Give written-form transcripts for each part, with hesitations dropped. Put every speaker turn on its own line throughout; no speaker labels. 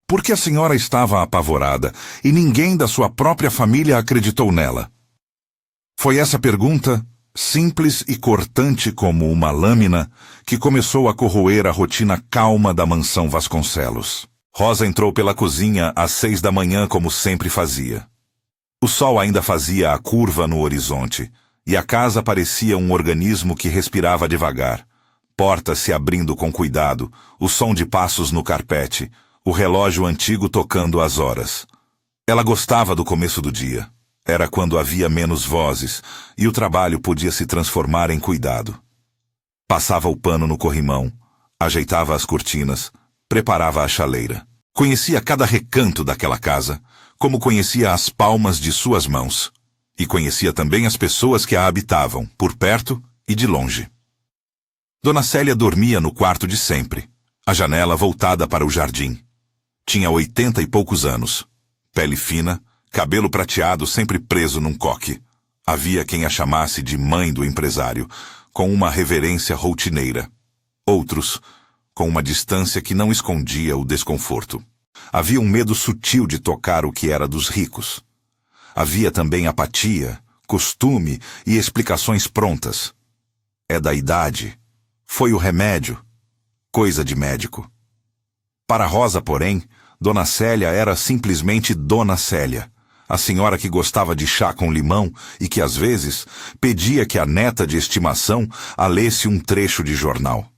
Por que a senhora estava apavorada e ninguém da sua própria família acreditou nela? Foi essa pergunta, simples e cortante como uma lâmina, que começou a corroer a rotina calma da mansão Vasconcelos. Rosa entrou pela cozinha às 6 da manhã como sempre fazia. O sol ainda fazia a curva no horizonte, e a casa parecia um organismo que respirava devagar. Portas se abrindo com cuidado, o som de passos no carpete, o relógio antigo tocando as horas. Ela gostava do começo do dia. Era quando havia menos vozes, e o trabalho podia se transformar em cuidado. Passava o pano no corrimão, ajeitava as cortinas, preparava a chaleira. Conhecia cada recanto daquela casa, como conhecia as palmas de suas mãos. E conhecia também as pessoas que a habitavam, por perto e de longe. Dona Célia dormia no quarto de sempre, a janela voltada para o jardim. Tinha 80 e poucos anos. Pele fina, cabelo prateado sempre preso num coque. Havia quem a chamasse de mãe do empresário, com uma reverência rotineira. Outros, com uma distância que não escondia o desconforto. Havia um medo sutil de tocar o que era dos ricos. Havia também apatia, costume e explicações prontas. É da idade. Foi o remédio. Coisa de médico. Para Rosa, porém, Dona Célia era simplesmente Dona Célia, a senhora que gostava de chá com limão e que, às vezes, pedia que a neta de estimação a lesse um trecho de jornal.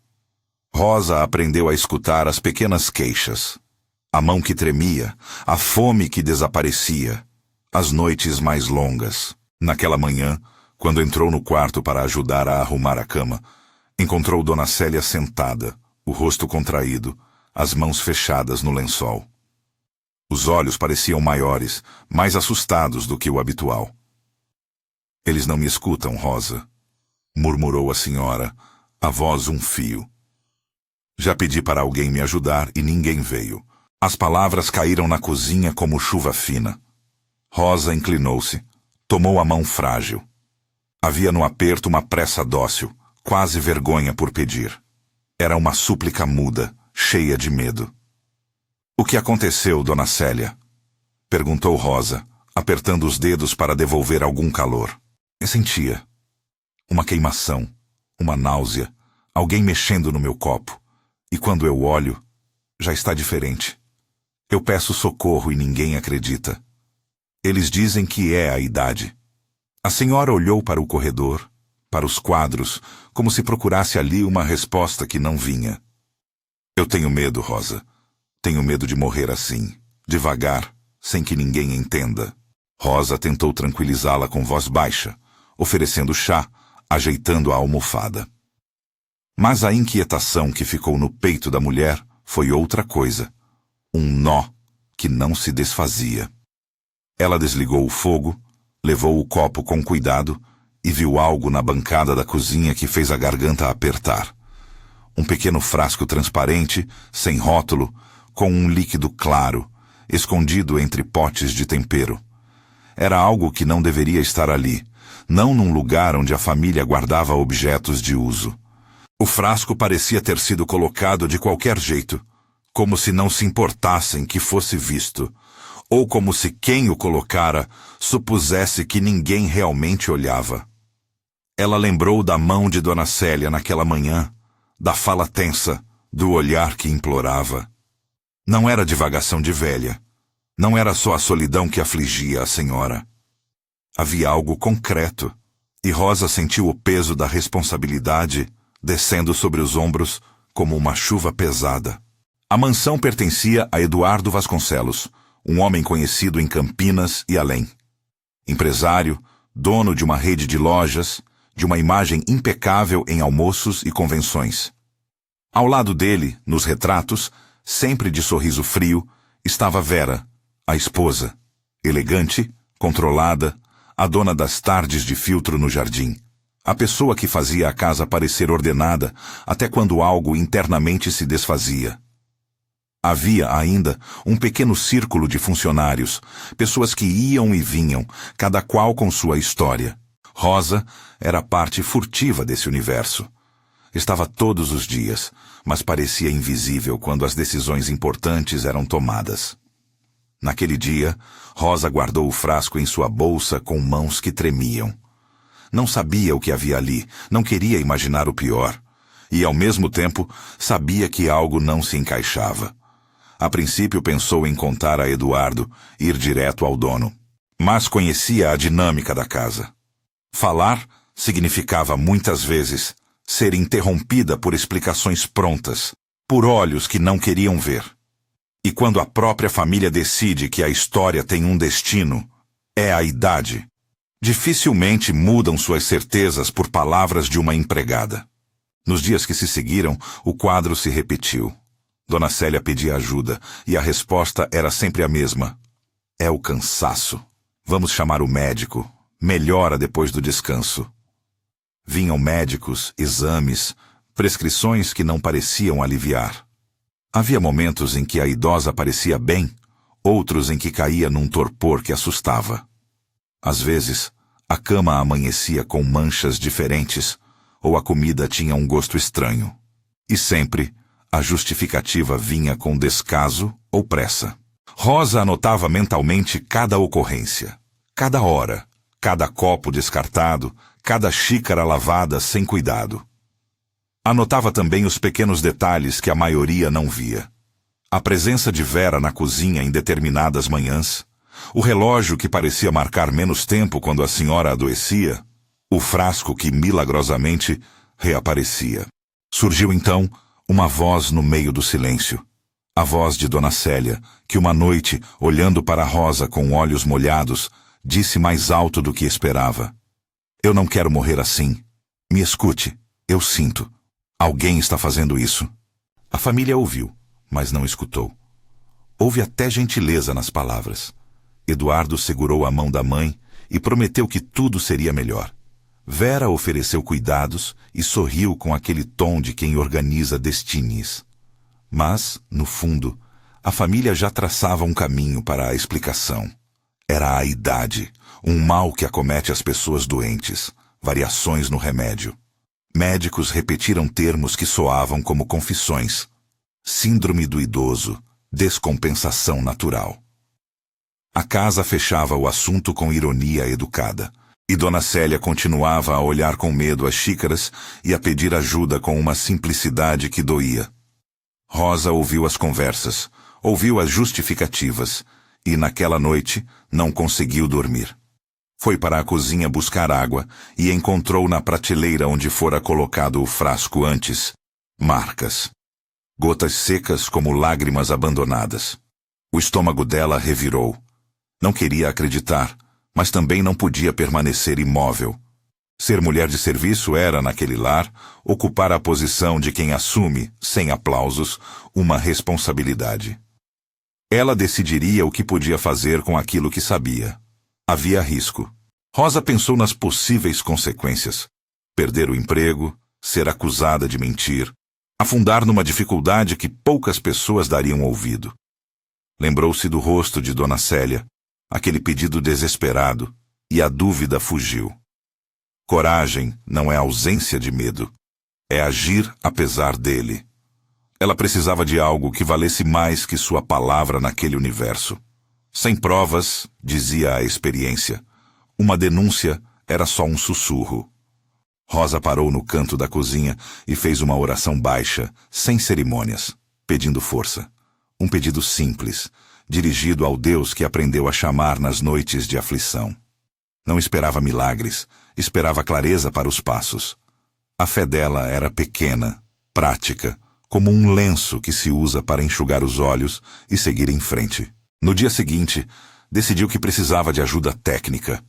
Rosa aprendeu a escutar as pequenas queixas. A mão que tremia, a fome que desaparecia, as noites mais longas. Naquela manhã, quando entrou no quarto para ajudar a arrumar a cama, encontrou Dona Célia sentada, o rosto contraído, as mãos fechadas no lençol. Os olhos pareciam maiores, mais assustados do que o habitual. Eles não me escutam, Rosa, murmurou a senhora, a voz um fio. Já pedi para alguém me ajudar e ninguém veio. As palavras caíram na cozinha como chuva fina. Rosa inclinou-se, tomou a mão frágil. Havia no aperto uma pressa dócil, quase vergonha por pedir. Era uma súplica muda, cheia de medo. O que aconteceu, Dona Célia? Perguntou Rosa, apertando os dedos para devolver algum calor. Eu sentia uma queimação, uma náusea, alguém mexendo no meu copo. E quando eu olho, já está diferente. Eu peço socorro e ninguém acredita. Eles dizem que é a idade. A senhora olhou para o corredor, para os quadros, como se procurasse ali uma resposta que não vinha. Eu tenho medo, Rosa. Tenho medo de morrer assim, devagar, sem que ninguém entenda. Rosa tentou tranquilizá-la com voz baixa, oferecendo chá, ajeitando a almofada. Mas a inquietação que ficou no peito da mulher foi outra coisa. Um nó que não se desfazia. Ela desligou o fogo, levou o copo com cuidado e viu algo na bancada da cozinha que fez a garganta apertar. Um pequeno frasco transparente, sem rótulo, com um líquido claro, escondido entre potes de tempero. Era algo que não deveria estar ali, não num lugar onde a família guardava objetos de uso. O frasco parecia ter sido colocado de qualquer jeito, como se não se importassem que fosse visto, ou como se quem o colocara supusesse que ninguém realmente olhava. Ela lembrou da mão de Dona Célia naquela manhã, da fala tensa, do olhar que implorava. Não era divagação de velha. Não era só a solidão que afligia a senhora. Havia algo concreto, e Rosa sentiu o peso da responsabilidade descendo sobre os ombros como uma chuva pesada. A mansão pertencia a Eduardo Vasconcelos, um homem conhecido em Campinas e além. Empresário, dono de uma rede de lojas, de uma imagem impecável em almoços e convenções. Ao lado dele, nos retratos, sempre de sorriso frio, estava Vera, a esposa, elegante, controlada, a dona das tardes de filtro no jardim, a pessoa que fazia a casa parecer ordenada até quando algo internamente se desfazia. Havia ainda um pequeno círculo de funcionários, pessoas que iam e vinham, cada qual com sua história. Rosa era parte furtiva desse universo. Estava todos os dias, mas parecia invisível quando as decisões importantes eram tomadas. Naquele dia, Rosa guardou o frasco em sua bolsa com mãos que tremiam. Não sabia o que havia ali, não queria imaginar o pior. E, ao mesmo tempo, sabia que algo não se encaixava. A princípio pensou em contar a Eduardo, ir direto ao dono. Mas conhecia a dinâmica da casa. Falar significava, muitas vezes, ser interrompida por explicações prontas, por olhos que não queriam ver. E quando a própria família decide que a história tem um destino, é a idade. Dificilmente mudam suas certezas por palavras de uma empregada. Nos dias que se seguiram, o quadro se repetiu. Dona Célia pedia ajuda, e a resposta era sempre a mesma. É o cansaço. Vamos chamar o médico. Melhora depois do descanso. Vinham médicos, exames, prescrições que não pareciam aliviar. Havia momentos em que a idosa parecia bem, outros em que caía num torpor que assustava. Às vezes, a cama amanhecia com manchas diferentes, ou a comida tinha um gosto estranho. E sempre, a justificativa vinha com descaso ou pressa. Rosa anotava mentalmente cada ocorrência, cada hora, cada copo descartado, cada xícara lavada sem cuidado. Anotava também os pequenos detalhes que a maioria não via. A presença de Vera na cozinha em determinadas manhãs, o relógio que parecia marcar menos tempo quando a senhora adoecia, o frasco que milagrosamente reaparecia. Surgiu então uma voz no meio do silêncio. A voz de Dona Célia, que uma noite, olhando para Rosa com olhos molhados, disse mais alto do que esperava. Eu não quero morrer assim. Me escute, eu sinto. Alguém está fazendo isso. A família ouviu, mas não escutou. Houve até gentileza nas palavras. Eduardo segurou a mão da mãe e prometeu que tudo seria melhor. Vera ofereceu cuidados e sorriu com aquele tom de quem organiza destinos. Mas, no fundo, a família já traçava um caminho para a explicação. Era a idade, um mal que acomete as pessoas doentes, variações no remédio. Médicos repetiram termos que soavam como confissões. Síndrome do idoso, descompensação natural. A casa fechava o assunto com ironia educada, e Dona Célia continuava a olhar com medo as xícaras e a pedir ajuda com uma simplicidade que doía. Rosa ouviu as conversas, ouviu as justificativas, e naquela noite não conseguiu dormir. Foi para a cozinha buscar água e encontrou na prateleira onde fora colocado o frasco antes, marcas. Gotas secas como lágrimas abandonadas. O estômago dela revirou. Não queria acreditar, mas também não podia permanecer imóvel. Ser mulher de serviço era, naquele lar, ocupar a posição de quem assume, sem aplausos, uma responsabilidade. Ela decidiria o que podia fazer com aquilo que sabia. Havia risco. Rosa pensou nas possíveis consequências. Perder o emprego, ser acusada de mentir, afundar numa dificuldade que poucas pessoas dariam ouvido. Lembrou-se do rosto de Dona Célia, aquele pedido desesperado, e a dúvida fugiu. Coragem não é ausência de medo, é agir apesar dele. Ela precisava de algo que valesse mais que sua palavra naquele universo. Sem provas, dizia a experiência, uma denúncia era só um sussurro. Rosa parou no canto da cozinha e fez uma oração baixa, sem cerimônias, pedindo força. Um pedido simples, dirigido ao Deus que aprendeu a chamar nas noites de aflição. Não esperava milagres, esperava clareza para os passos. A fé dela era pequena, prática, como um lenço que se usa para enxugar os olhos e seguir em frente. No dia seguinte, decidiu que precisava de ajuda técnica.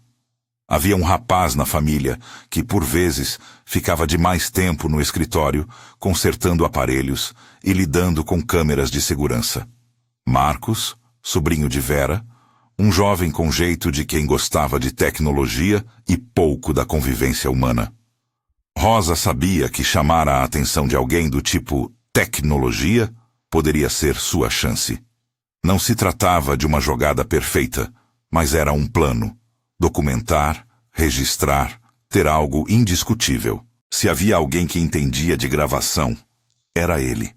Havia um rapaz na família que, por vezes, ficava demais tempo no escritório, consertando aparelhos e lidando com câmeras de segurança. Marcos, sobrinho de Vera, um jovem com jeito de quem gostava de tecnologia e pouco da convivência humana. Rosa sabia que chamar a atenção de alguém do tipo tecnologia poderia ser sua chance. Não se tratava de uma jogada perfeita, mas era um plano. Documentar, registrar, ter algo indiscutível. Se havia alguém que entendia de gravação, era ele.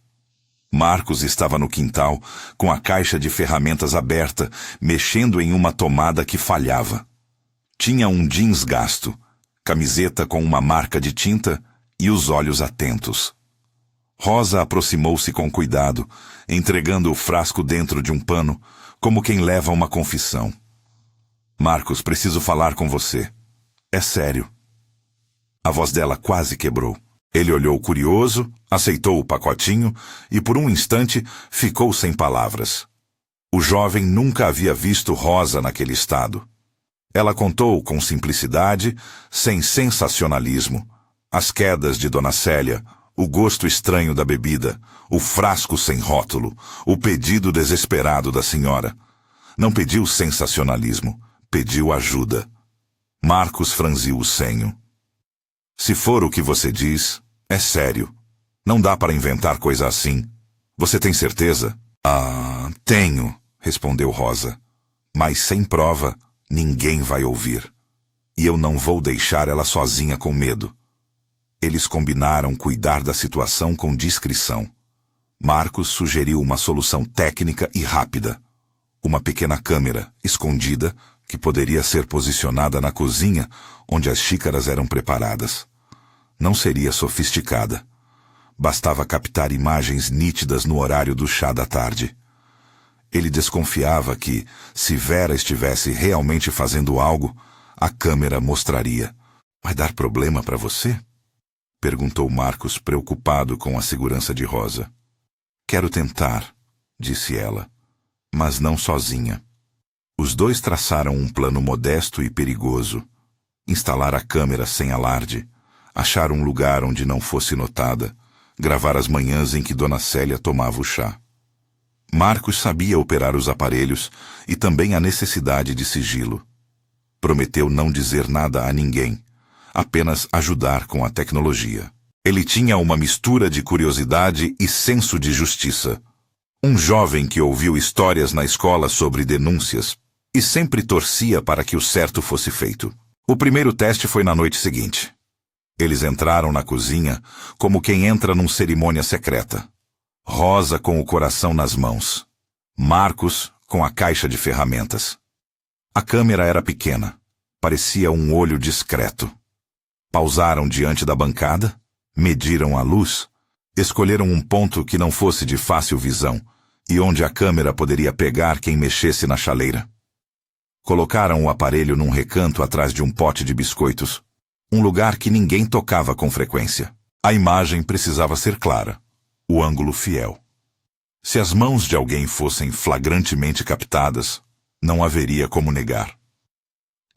Marcos estava no quintal, com a caixa de ferramentas aberta, mexendo em uma tomada que falhava. Tinha um jeans gasto, camiseta com uma marca de tinta e os olhos atentos. Rosa aproximou-se com cuidado, entregando o frasco dentro de um pano, como quem leva uma confissão. Marcos, preciso falar com você. É sério. A voz dela quase quebrou. Ele olhou curioso, aceitou o pacotinho e por um instante ficou sem palavras. O jovem nunca havia visto Rosa naquele estado. Ela contou com simplicidade, sem sensacionalismo, as quedas de Dona Célia, o gosto estranho da bebida, o frasco sem rótulo, o pedido desesperado da senhora. Não pediu sensacionalismo, pediu ajuda. Marcos franziu o senho. Se for o que você diz, é sério. Não dá para inventar coisa assim. Você tem certeza? Ah, tenho, respondeu Rosa. Mas sem prova, ninguém vai ouvir. E eu não vou deixar ela sozinha com medo. Eles combinaram cuidar da situação com discrição. Marcos sugeriu uma solução técnica e rápida. Uma pequena câmera, escondida, que poderia ser posicionada na cozinha, onde as xícaras eram preparadas. Não seria sofisticada. Bastava captar imagens nítidas no horário do chá da tarde. Ele desconfiava que, se Vera estivesse realmente fazendo algo, a câmera mostraria. Vai dar problema para você? Perguntou Marcos, preocupado com a segurança de Rosa. Quero tentar, disse ela, mas não sozinha. Os dois traçaram um plano modesto e perigoso. Instalar a câmera sem alarde, achar um lugar onde não fosse notada, gravar as manhãs em que Dona Célia tomava o chá. Marcos sabia operar os aparelhos e também a necessidade de sigilo. Prometeu não dizer nada a ninguém, apenas ajudar com a tecnologia. Ele tinha uma mistura de curiosidade e senso de justiça. Um jovem que ouviu histórias na escola sobre denúncias e sempre torcia para que o certo fosse feito. O primeiro teste foi na noite seguinte. Eles entraram na cozinha como quem entra numa cerimônia secreta. Rosa com o coração nas mãos. Marcos com a caixa de ferramentas. A câmera era pequena. Parecia um olho discreto. Pausaram diante da bancada, mediram a luz, escolheram um ponto que não fosse de fácil visão e onde a câmera poderia pegar quem mexesse na chaleira. Colocaram o aparelho num recanto atrás de um pote de biscoitos, um lugar que ninguém tocava com frequência. A imagem precisava ser clara, o ângulo fiel. Se as mãos de alguém fossem flagrantemente captadas, não haveria como negar.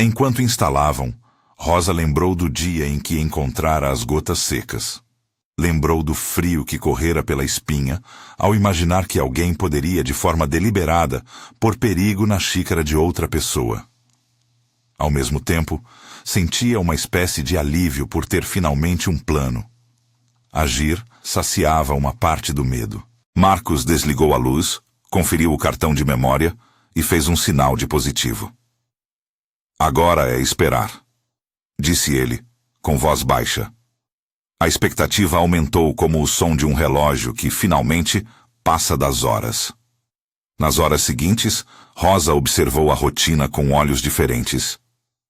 Enquanto instalavam, Rosa lembrou do dia em que encontrara as gotas secas. Lembrou do frio que correra pela espinha ao imaginar que alguém poderia, de forma deliberada, pôr perigo na xícara de outra pessoa. Ao mesmo tempo, sentia uma espécie de alívio por ter finalmente um plano. Agir saciava uma parte do medo. Marcos desligou a luz, conferiu o cartão de memória e fez um sinal de positivo. Agora é esperar, disse ele, com voz baixa. A expectativa aumentou como o som de um relógio que, finalmente, passa das horas. Nas horas seguintes, Rosa observou a rotina com olhos diferentes.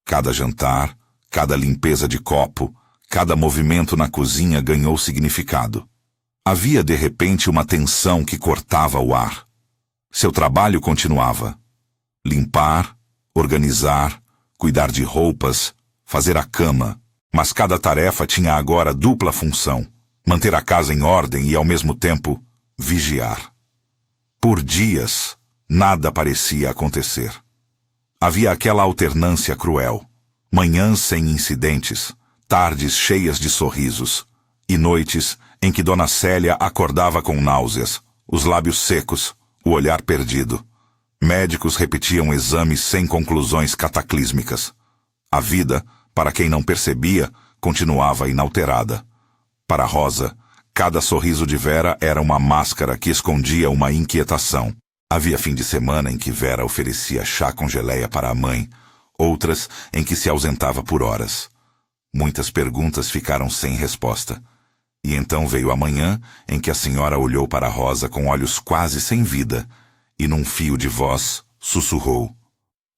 Cada jantar, cada limpeza de copo, cada movimento na cozinha ganhou significado. Havia, de repente, uma tensão que cortava o ar. Seu trabalho continuava. Limpar, organizar, cuidar de roupas, fazer a cama. Mas cada tarefa tinha agora dupla função: manter a casa em ordem e, ao mesmo tempo, vigiar. Por dias, nada parecia acontecer. Havia aquela alternância cruel. Manhãs sem incidentes, tardes cheias de sorrisos, e noites em que Dona Célia acordava com náuseas, os lábios secos, o olhar perdido. Médicos repetiam exames sem conclusões cataclísmicas. A vida, para quem não percebia, continuava inalterada. Para Rosa, cada sorriso de Vera era uma máscara que escondia uma inquietação. Havia fim de semana em que Vera oferecia chá com geleia para a mãe, outras em que se ausentava por horas. Muitas perguntas ficaram sem resposta. E então veio a manhã em que a senhora olhou para Rosa com olhos quase sem vida e num fio de voz sussurrou: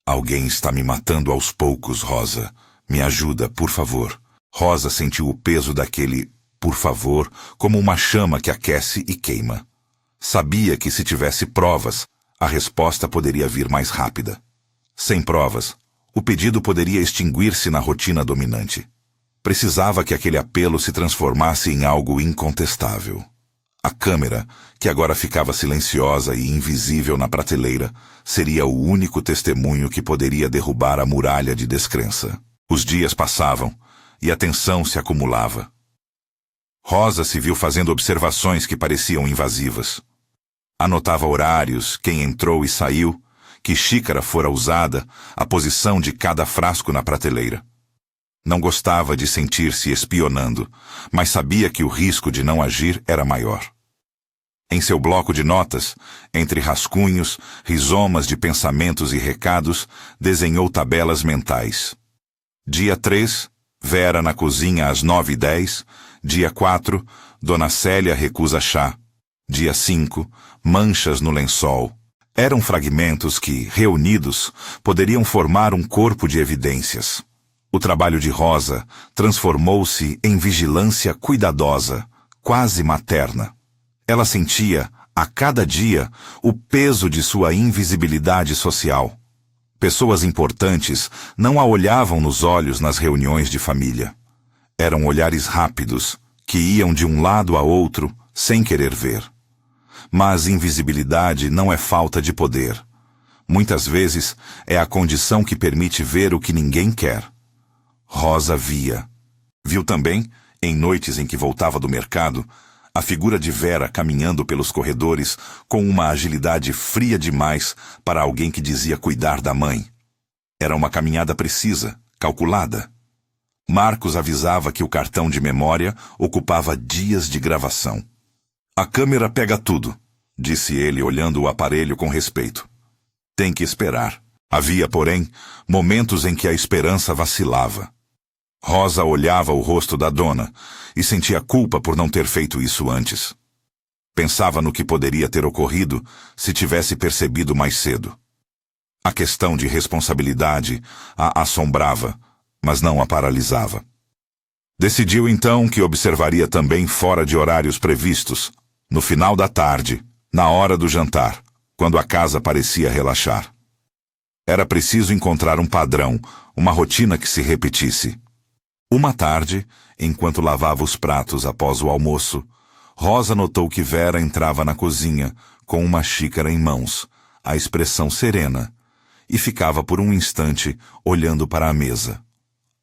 "Alguém está me matando aos poucos, Rosa. Me ajuda, por favor." Rosa sentiu o peso daquele "por favor" como uma chama que aquece e queima. Sabia que se tivesse provas, a resposta poderia vir mais rápida. Sem provas, o pedido poderia extinguir-se na rotina dominante. Precisava que aquele apelo se transformasse em algo incontestável. A câmera, que agora ficava silenciosa e invisível na prateleira, seria o único testemunho que poderia derrubar a muralha de descrença. Os dias passavam e a tensão se acumulava. Rosa se viu fazendo observações que pareciam invasivas. Anotava horários, quem entrou e saiu, que xícara fora usada, a posição de cada frasco na prateleira. Não gostava de sentir-se espionando, mas sabia que o risco de não agir era maior. Em seu bloco de notas, entre rascunhos, rizomas de pensamentos e recados, desenhou tabelas mentais. Dia 3, Vera na cozinha às 9h10. Dia 4, Dona Célia recusa chá. Dia 5, manchas no lençol. Eram fragmentos que, reunidos, poderiam formar um corpo de evidências. O trabalho de Rosa transformou-se em vigilância cuidadosa, quase materna. Ela sentia, a cada dia, o peso de sua invisibilidade social. Pessoas importantes não a olhavam nos olhos nas reuniões de família. Eram olhares rápidos, que iam de um lado a outro, sem querer ver. Mas invisibilidade não é falta de poder. Muitas vezes é a condição que permite ver o que ninguém quer. Rosa via. Viu também, em noites em que voltava do mercado, a figura de Vera caminhando pelos corredores com uma agilidade fria demais para alguém que dizia cuidar da mãe. Era uma caminhada precisa, calculada. Marcos avisava que o cartão de memória ocupava dias de gravação. "A câmera pega tudo", disse ele olhando o aparelho com respeito. "Tem que esperar." Havia, porém, momentos em que a esperança vacilava. Rosa olhava o rosto da dona e sentia culpa por não ter feito isso antes. Pensava no que poderia ter ocorrido se tivesse percebido mais cedo. A questão de responsabilidade a assombrava, mas não a paralisava. Decidiu então que observaria também fora de horários previstos, no final da tarde, na hora do jantar, quando a casa parecia relaxar. Era preciso encontrar um padrão, uma rotina que se repetisse. Uma tarde, enquanto lavava os pratos após o almoço, Rosa notou que Vera entrava na cozinha com uma xícara em mãos, a expressão serena, e ficava por um instante olhando para a mesa.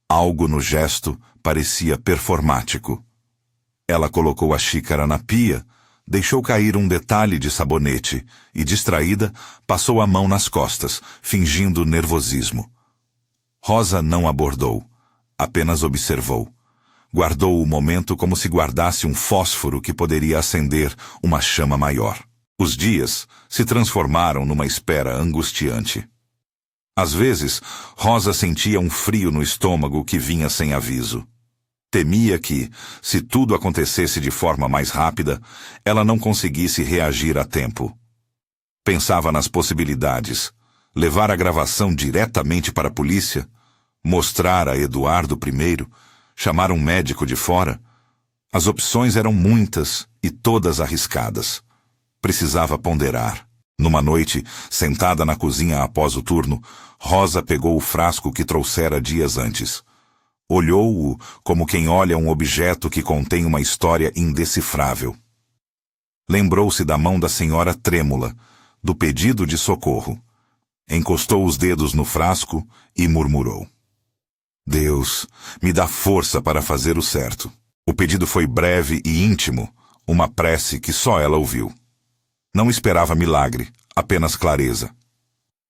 Algo no gesto parecia performático. Ela colocou a xícara na pia, deixou cair um detalhe de sabonete e, distraída, passou a mão nas costas, fingindo nervosismo. Rosa não abordou. Apenas observou. Guardou o momento como se guardasse um fósforo que poderia acender uma chama maior. Os dias se transformaram numa espera angustiante. Às vezes, Rosa sentia um frio no estômago que vinha sem aviso. Temia que, se tudo acontecesse de forma mais rápida, ela não conseguisse reagir a tempo. Pensava nas possibilidades. Levar a gravação diretamente para a polícia? Mostrar a Eduardo primeiro? Chamar um médico de fora? As opções eram muitas e todas arriscadas. Precisava ponderar. Numa noite, sentada na cozinha após o turno, Rosa pegou o frasco que trouxera dias antes. Olhou-o como quem olha um objeto que contém uma história indecifrável. Lembrou-se da mão da senhora trêmula, do pedido de socorro. Encostou os dedos no frasco e murmurou: "Deus, me dá força para fazer o certo." O pedido foi breve e íntimo, uma prece que só ela ouviu. Não esperava milagre, apenas clareza.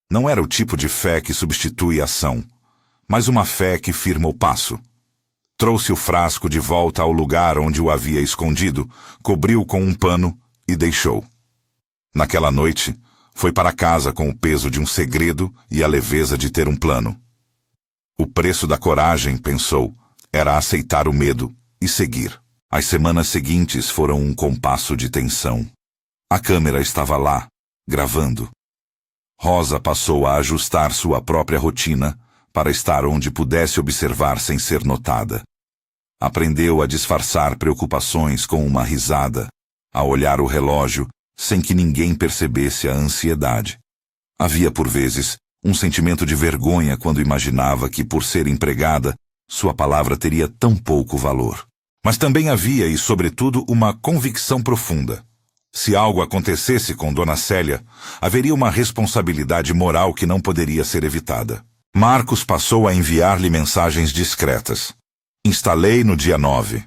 Não era o tipo de fé que substitui a ação, mas uma fé que firma o passo. Trouxe o frasco de volta ao lugar onde o havia escondido, cobriu com um pano e deixou. Naquela noite, foi para casa com o peso de um segredo e a leveza de ter um plano. O preço da coragem, pensou, Era aceitar o medo e seguir. As semanas seguintes foram um compasso de tensão. A câmera estava lá, gravando. Rosa passou a ajustar sua própria rotina para estar onde pudesse observar sem ser notada. Aprendeu a disfarçar preocupações com uma risada, a olhar o relógio sem que ninguém percebesse a ansiedade. Havia, por vezes, um sentimento de vergonha quando imaginava que, por ser empregada, sua palavra teria tão pouco valor. Mas também havia, e sobretudo, uma convicção profunda. Se algo acontecesse com Dona Célia, haveria uma responsabilidade moral que não poderia ser evitada. Marcos passou a enviar-lhe mensagens discretas. Instalei no dia 9.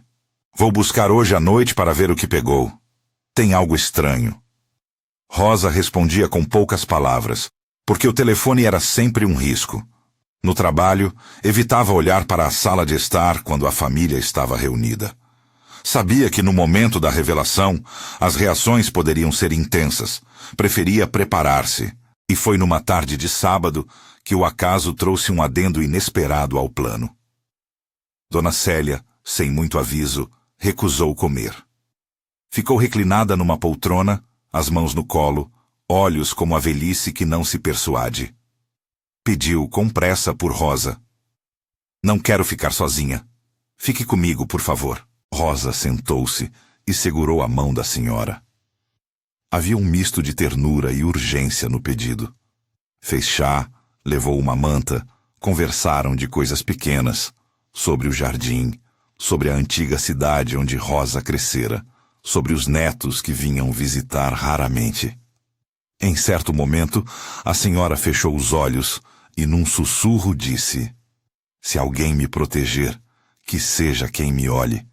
Vou buscar hoje à noite para ver o que pegou. Tem algo estranho. Rosa respondia com poucas palavras, porque o telefone era sempre um risco. No trabalho, evitava olhar para a sala de estar quando a família estava reunida. Sabia que no momento da revelação, as reações poderiam ser intensas. Preferia preparar-se. E foi numa tarde de sábado que o acaso trouxe um adendo inesperado ao plano. Dona Célia, sem muito aviso, recusou comer. Ficou reclinada numa poltrona, as mãos no colo, olhos como a velhice que não se persuade. Pediu com pressa por Rosa. Não quero ficar sozinha. Fique comigo, por favor. Rosa sentou-se e segurou a mão da senhora. Havia um misto de ternura e urgência no pedido. Fez chá, levou uma manta, conversaram de coisas pequenas, sobre o jardim, sobre a antiga cidade onde Rosa crescera, sobre os netos que vinham visitar raramente. Em certo momento, a senhora fechou os olhos e num sussurro disse: "Se alguém me proteger, que seja quem me olhe.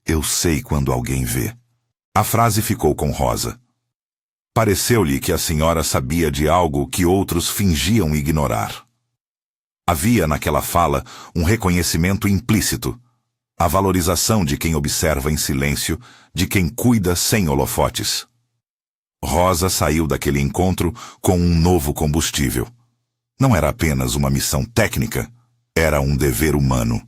Eu sei quando alguém vê." A frase ficou com Rosa. Pareceu-lhe que a senhora sabia de algo que outros fingiam ignorar. Havia naquela fala um reconhecimento implícito, a valorização de quem observa em silêncio, de quem cuida sem holofotes. Rosa saiu daquele encontro com um novo combustível. Não era apenas uma missão técnica, era um dever humano.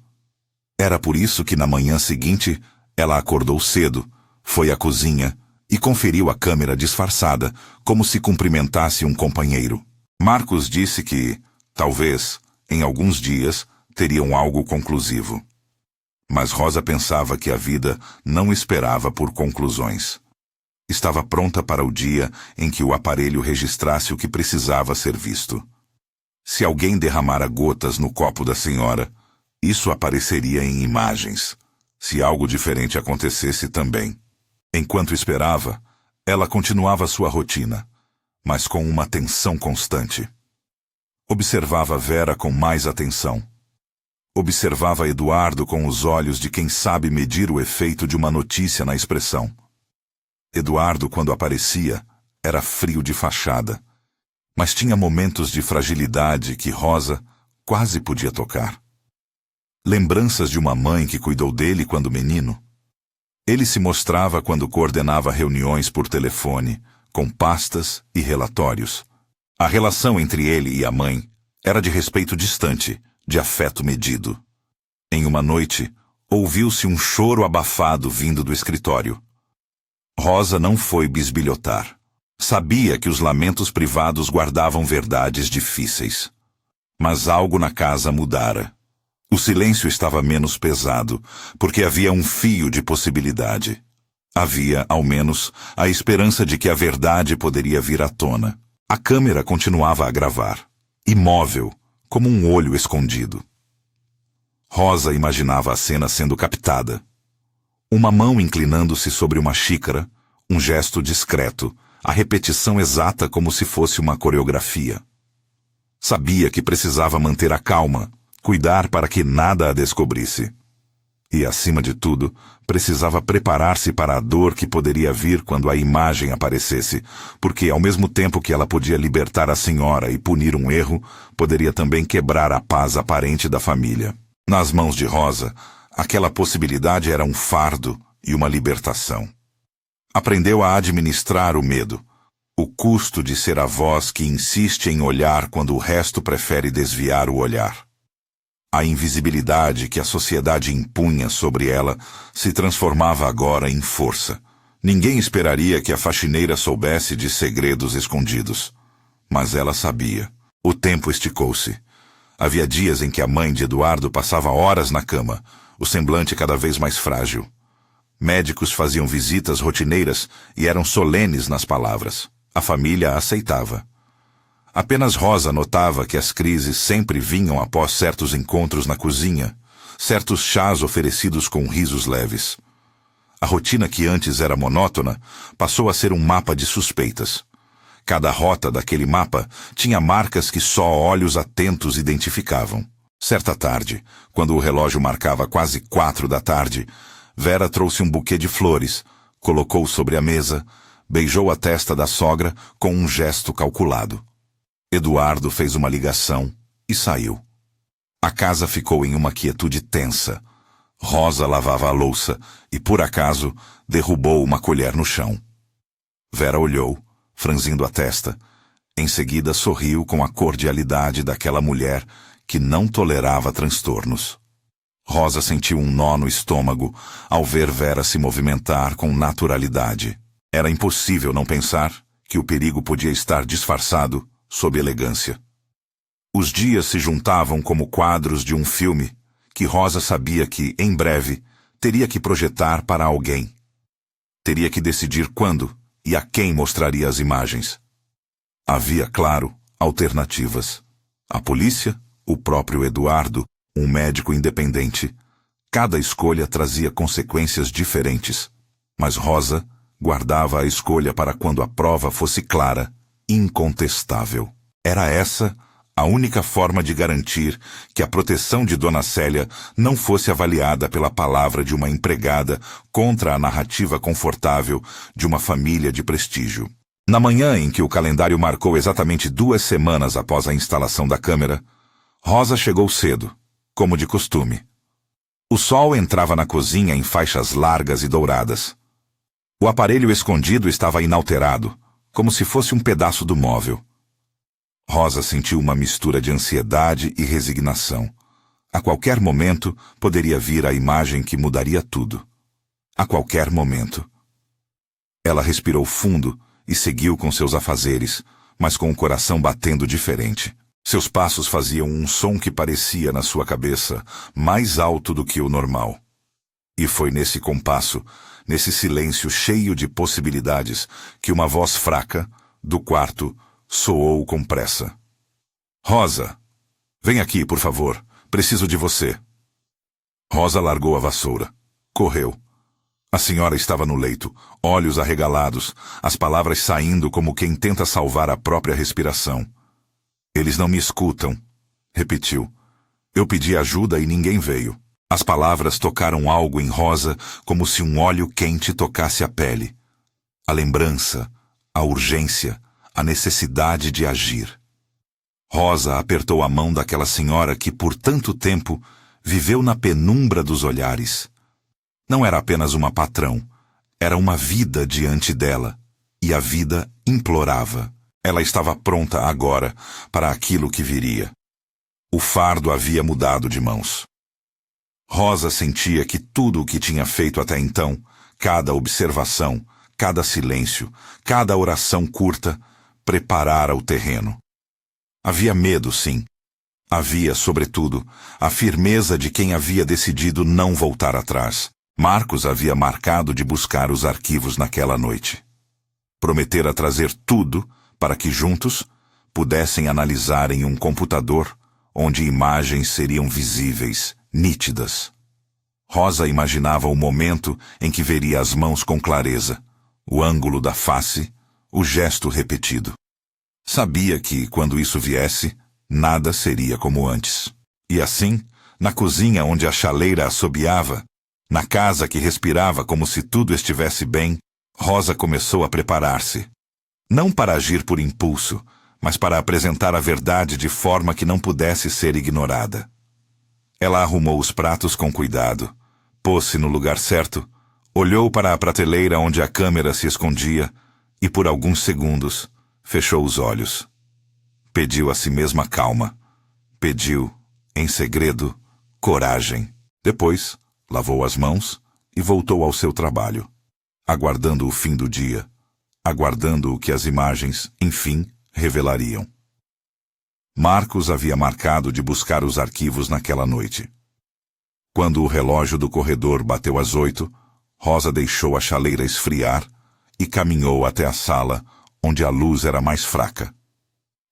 Era por isso que na manhã seguinte ela acordou cedo, foi à cozinha e conferiu a câmera disfarçada, como se cumprimentasse um companheiro. Marcos disse que, talvez, em alguns dias, teriam algo conclusivo. Mas Rosa pensava que a vida não esperava por conclusões. Estava pronta para o dia em que o aparelho registrasse o que precisava ser visto. Se alguém derramara gotas no copo da senhora, isso apareceria em imagens. Se algo diferente acontecesse também. Enquanto esperava, ela continuava sua rotina, mas com uma tensão constante. Observava Vera com mais atenção. Observava Eduardo com os olhos de quem sabe medir o efeito de uma notícia na expressão. Eduardo, quando aparecia, era frio de fachada, mas tinha momentos de fragilidade que Rosa quase podia tocar. Lembranças de uma mãe que cuidou dele quando menino. Ele se mostrava quando coordenava reuniões por telefone, com pastas e relatórios. A relação entre ele e a mãe era de respeito distante, de afeto medido. Em uma noite, ouviu-se um choro abafado vindo do escritório. Rosa não foi bisbilhotar. Sabia que os lamentos privados guardavam verdades difíceis. Mas algo na casa mudara. O silêncio estava menos pesado, porque havia um fio de possibilidade. Havia, ao menos, a esperança de que a verdade poderia vir à tona. A câmera continuava a gravar, imóvel, como um olho escondido. Rosa imaginava a cena sendo captada. Uma mão inclinando-se sobre uma xícara, um gesto discreto, a repetição exata como se fosse uma coreografia. Sabia que precisava manter a calma, cuidar para que nada a descobrisse. E, acima de tudo, precisava preparar-se para a dor que poderia vir quando a imagem aparecesse, porque, ao mesmo tempo que ela podia libertar a senhora e punir um erro, poderia também quebrar a paz aparente da família. Nas mãos de Rosa, aquela possibilidade era um fardo e uma libertação. Aprendeu a administrar o medo, o custo de ser a voz que insiste em olhar quando o resto prefere desviar o olhar. A invisibilidade que a sociedade impunha sobre ela se transformava agora em força. Ninguém esperaria que a faxineira soubesse de segredos escondidos. Mas ela sabia. O tempo esticou-se. Havia dias em que a mãe de Eduardo passava horas na cama, o semblante cada vez mais frágil. Médicos faziam visitas rotineiras e eram solenes nas palavras. A família a aceitava. Apenas Rosa notava que as crises sempre vinham após certos encontros na cozinha, certos chás oferecidos com risos leves. A rotina que antes era monótona passou a ser um mapa de suspeitas. Cada rota daquele mapa tinha marcas que só olhos atentos identificavam. Certa tarde, quando o relógio marcava quase 4 da tarde, Vera trouxe um buquê de flores, colocou sobre a mesa, beijou a testa da sogra com um gesto calculado. Eduardo fez uma ligação e saiu. A casa ficou em uma quietude tensa. Rosa lavava a louça e, por acaso, derrubou uma colher no chão. Vera olhou, franzindo a testa. Em seguida sorriu com a cordialidade daquela mulher que não tolerava transtornos. Rosa sentiu um nó no estômago ao ver Vera se movimentar com naturalidade. Era impossível não pensar que o perigo podia estar disfarçado sob elegância. Os dias se juntavam como quadros de um filme que Rosa sabia que, em breve, teria que projetar para alguém. Teria que decidir quando e a quem mostraria as imagens. Havia, claro, alternativas. A polícia, o próprio Eduardo, um médico independente. Cada escolha trazia consequências diferentes. Mas Rosa guardava a escolha para quando a prova fosse clara, incontestável. Era essa a única forma de garantir que a proteção de Dona Célia não fosse avaliada pela palavra de uma empregada contra a narrativa confortável de uma família de prestígio. Na manhã em que o calendário marcou exatamente 2 semanas após a instalação da câmera, Rosa chegou cedo, como de costume. O sol entrava na cozinha em faixas largas e douradas. O aparelho escondido estava inalterado, como se fosse um pedaço do móvel. Rosa sentiu uma mistura de ansiedade e resignação. A qualquer momento poderia vir a imagem que mudaria tudo. A qualquer momento. Ela respirou fundo e seguiu com seus afazeres, mas com o coração batendo diferente. Seus passos faziam um som que parecia, na sua cabeça, mais alto do que o normal. E foi nesse compasso, nesse silêncio cheio de possibilidades, que uma voz fraca, do quarto, soou com pressa. Rosa, vem aqui, por favor. Preciso de você. Rosa largou a vassoura. Correu. A senhora estava no leito, olhos arregalados, as palavras saindo como quem tenta salvar a própria respiração. Eles não me escutam, repetiu. Eu pedi ajuda e ninguém veio. As palavras tocaram algo em Rosa como se um óleo quente tocasse a pele. A lembrança, a urgência, a necessidade de agir. Rosa apertou a mão daquela senhora que por tanto tempo viveu na penumbra dos olhares. Não era apenas uma patrão, era uma vida diante dela, e a vida implorava. Ela estava pronta agora para aquilo que viria. O fardo havia mudado de mãos. Rosa sentia que tudo o que tinha feito até então, cada observação, cada silêncio, cada oração curta, preparara o terreno. Havia medo, sim. Havia, sobretudo, a firmeza de quem havia decidido não voltar atrás. Marcos havia marcado de buscar os arquivos naquela noite. Prometera trazer tudo para que juntos pudessem analisar em um computador onde imagens seriam visíveis, nítidas. Rosa imaginava o momento em que veria as mãos com clareza, o ângulo da face, o gesto repetido. Sabia que, quando isso viesse, nada seria como antes. E assim, na cozinha onde a chaleira assobiava, na casa que respirava como se tudo estivesse bem, Rosa começou a preparar-se. Não para agir por impulso, mas para apresentar a verdade de forma que não pudesse ser ignorada. Ela arrumou os pratos com cuidado, pôs-se no lugar certo, olhou para a prateleira onde a câmera se escondia e, por alguns segundos, fechou os olhos. Pediu a si mesma calma. Pediu, em segredo, coragem. Depois, lavou as mãos e voltou ao seu trabalho, aguardando o fim do dia, aguardando o que as imagens, enfim, revelariam. Marcos havia marcado de buscar os arquivos naquela noite. Quando o relógio do corredor bateu às 8, Rosa deixou a chaleira esfriar e caminhou até a sala, onde a luz era mais fraca.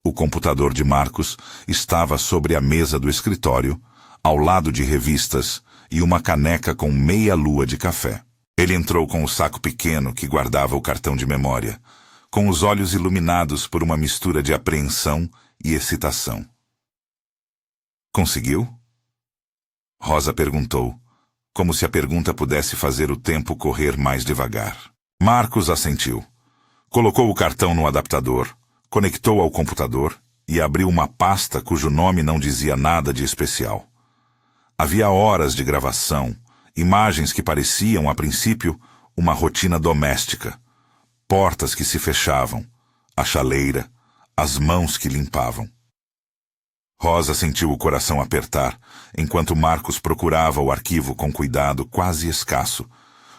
O computador de Marcos estava sobre a mesa do escritório, ao lado de revistas e uma caneca com meia lua de café. Ele entrou com o saco pequeno que guardava o cartão de memória, com os olhos iluminados por uma mistura de apreensão e excitação. Conseguiu? Rosa perguntou, como se a pergunta pudesse fazer o tempo correr mais devagar. Marcos assentiu. Colocou o cartão no adaptador, conectou ao computador e abriu uma pasta cujo nome não dizia nada de especial. Havia horas de gravação, imagens que pareciam, a princípio, uma rotina doméstica. Portas que se fechavam, a chaleira, as mãos que limpavam. Rosa sentiu o coração apertar, enquanto Marcos procurava o arquivo com cuidado quase escasso,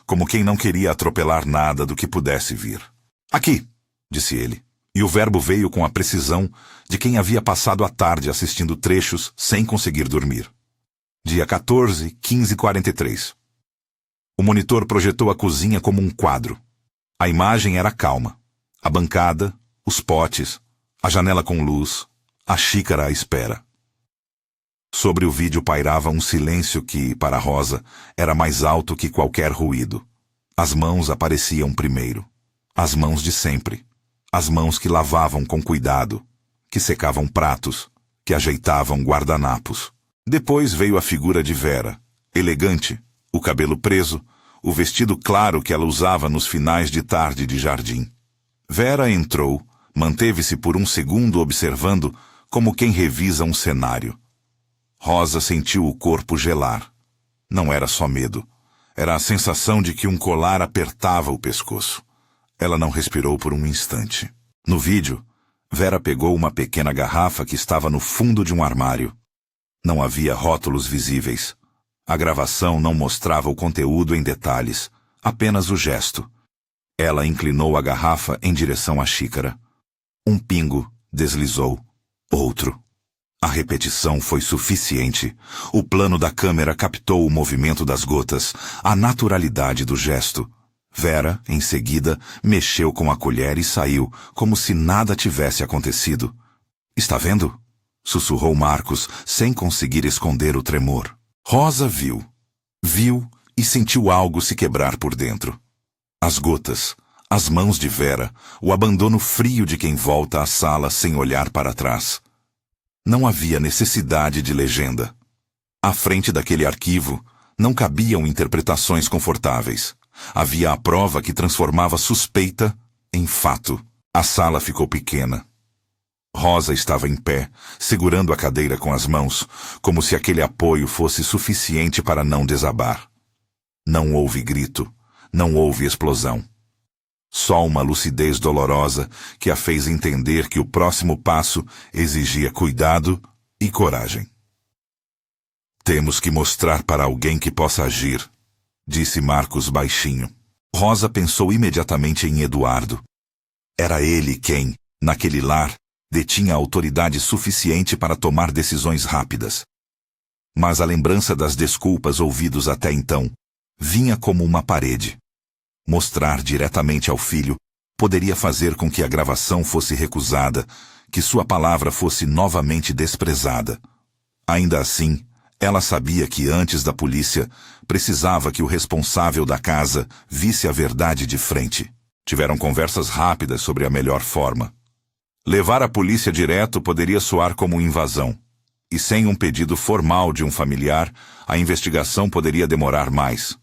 como quem não queria atropelar nada do que pudesse vir. Aqui, disse ele, e o verbo veio com a precisão de quem havia passado a tarde assistindo trechos sem conseguir dormir. Dia 14, 15h43. O monitor projetou a cozinha como um quadro. A imagem era calma. A bancada, os potes, a janela com luz, a xícara à espera. Sobre o vídeo pairava um silêncio que, para Rosa, era mais alto que qualquer ruído. As mãos apareciam primeiro. As mãos de sempre. As mãos que lavavam com cuidado, que secavam pratos, que ajeitavam guardanapos. Depois veio a figura de Vera, elegante, o cabelo preso, o vestido claro que ela usava nos finais de tarde de jardim. Vera entrou, manteve-se por um segundo observando como quem revisa um cenário. Rosa sentiu o corpo gelar. Não era só medo. Era a sensação de que um colar apertava o pescoço. Ela não respirou por um instante. No vídeo, Vera pegou uma pequena garrafa que estava no fundo de um armário. Não havia rótulos visíveis. A gravação não mostrava o conteúdo em detalhes, apenas o gesto. Ela inclinou a garrafa em direção à xícara. Um pingo deslizou. Outro. A repetição foi suficiente. O plano da câmera captou o movimento das gotas, a naturalidade do gesto. Vera, em seguida, mexeu com a colher e saiu, como se nada tivesse acontecido. Está vendo? Sussurrou Marcos, sem conseguir esconder o tremor. Rosa viu. Viu e sentiu algo se quebrar por dentro. As gotas, as mãos de Vera, o abandono frio de quem volta à sala sem olhar para trás. Não havia necessidade de legenda. À frente daquele arquivo, não cabiam interpretações confortáveis. Havia a prova que transformava suspeita em fato. A sala ficou pequena. Rosa estava em pé, segurando a cadeira com as mãos, como se aquele apoio fosse suficiente para não desabar. Não houve grito, não houve explosão. Só uma lucidez dolorosa que a fez entender que o próximo passo exigia cuidado e coragem. Temos que mostrar para alguém que possa agir, disse Marcos baixinho. Rosa pensou imediatamente em Eduardo. Era ele quem, naquele lar, detinha autoridade suficiente para tomar decisões rápidas. Mas a lembrança das desculpas ouvidos até então vinha como uma parede. Mostrar diretamente ao filho poderia fazer com que a gravação fosse recusada, que sua palavra fosse novamente desprezada. Ainda assim, ela sabia que antes da polícia, precisava que o responsável da casa visse a verdade de frente. Tiveram conversas rápidas sobre a melhor forma. Levar a polícia direto poderia soar como invasão. E sem um pedido formal de um familiar, a investigação poderia demorar mais.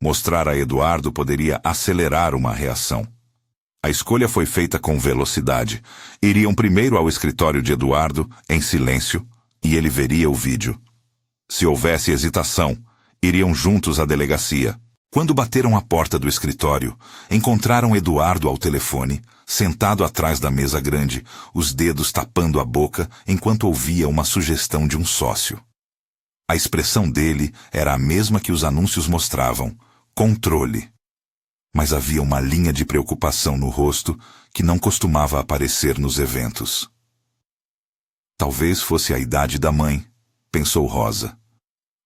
Mostrar a Eduardo poderia acelerar uma reação. A escolha foi feita com velocidade. Iriam primeiro ao escritório de Eduardo, em silêncio, e ele veria o vídeo. Se houvesse hesitação, iriam juntos à delegacia. Quando bateram à porta do escritório, encontraram Eduardo ao telefone, sentado atrás da mesa grande, os dedos tapando a boca enquanto ouvia uma sugestão de um sócio. A expressão dele era a mesma que os anúncios mostravam: controle. Mas havia uma linha de preocupação no rosto que não costumava aparecer nos eventos. Talvez fosse a idade da mãe, pensou Rosa.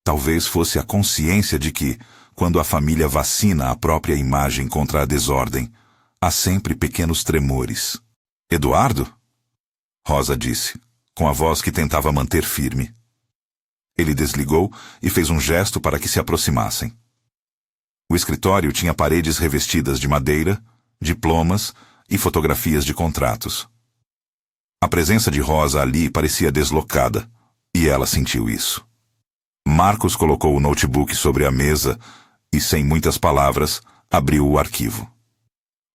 Talvez fosse a consciência de que, quando a família vacina a própria imagem contra a desordem, há sempre pequenos tremores. Eduardo? Rosa disse, com a voz que tentava manter firme. Ele desligou e fez um gesto para que se aproximassem. O escritório tinha paredes revestidas de madeira, diplomas e fotografias de contratos. A presença de Rosa ali parecia deslocada, e ela sentiu isso. Marcos colocou o notebook sobre a mesa e, sem muitas palavras, abriu o arquivo.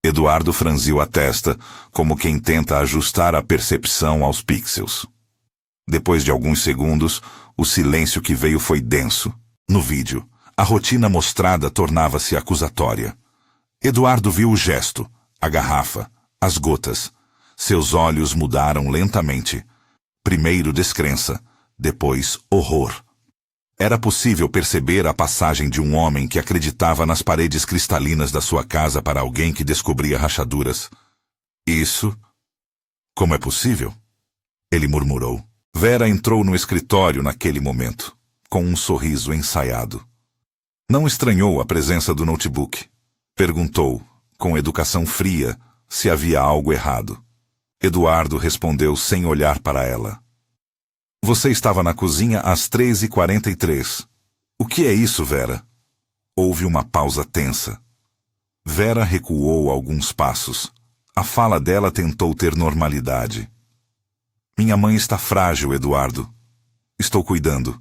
Eduardo franziu a testa, como quem tenta ajustar a percepção aos pixels. Depois de alguns segundos, o silêncio que veio foi denso. No vídeo, a rotina mostrada tornava-se acusatória. Eduardo viu o gesto, a garrafa, as gotas. Seus olhos mudaram lentamente. Primeiro descrença, depois horror. Era possível perceber a passagem de um homem que acreditava nas paredes cristalinas da sua casa para alguém que descobria rachaduras. Isso? Como é possível? Ele murmurou. Vera entrou no escritório naquele momento, com um sorriso ensaiado. Não estranhou a presença do notebook. Perguntou, com educação fria, se havia algo errado. Eduardo respondeu sem olhar para ela. Você estava na cozinha às 3h43. O que é isso, Vera? Houve uma pausa tensa. Vera recuou alguns passos. A fala dela tentou ter normalidade. Minha mãe está frágil, Eduardo. Estou cuidando.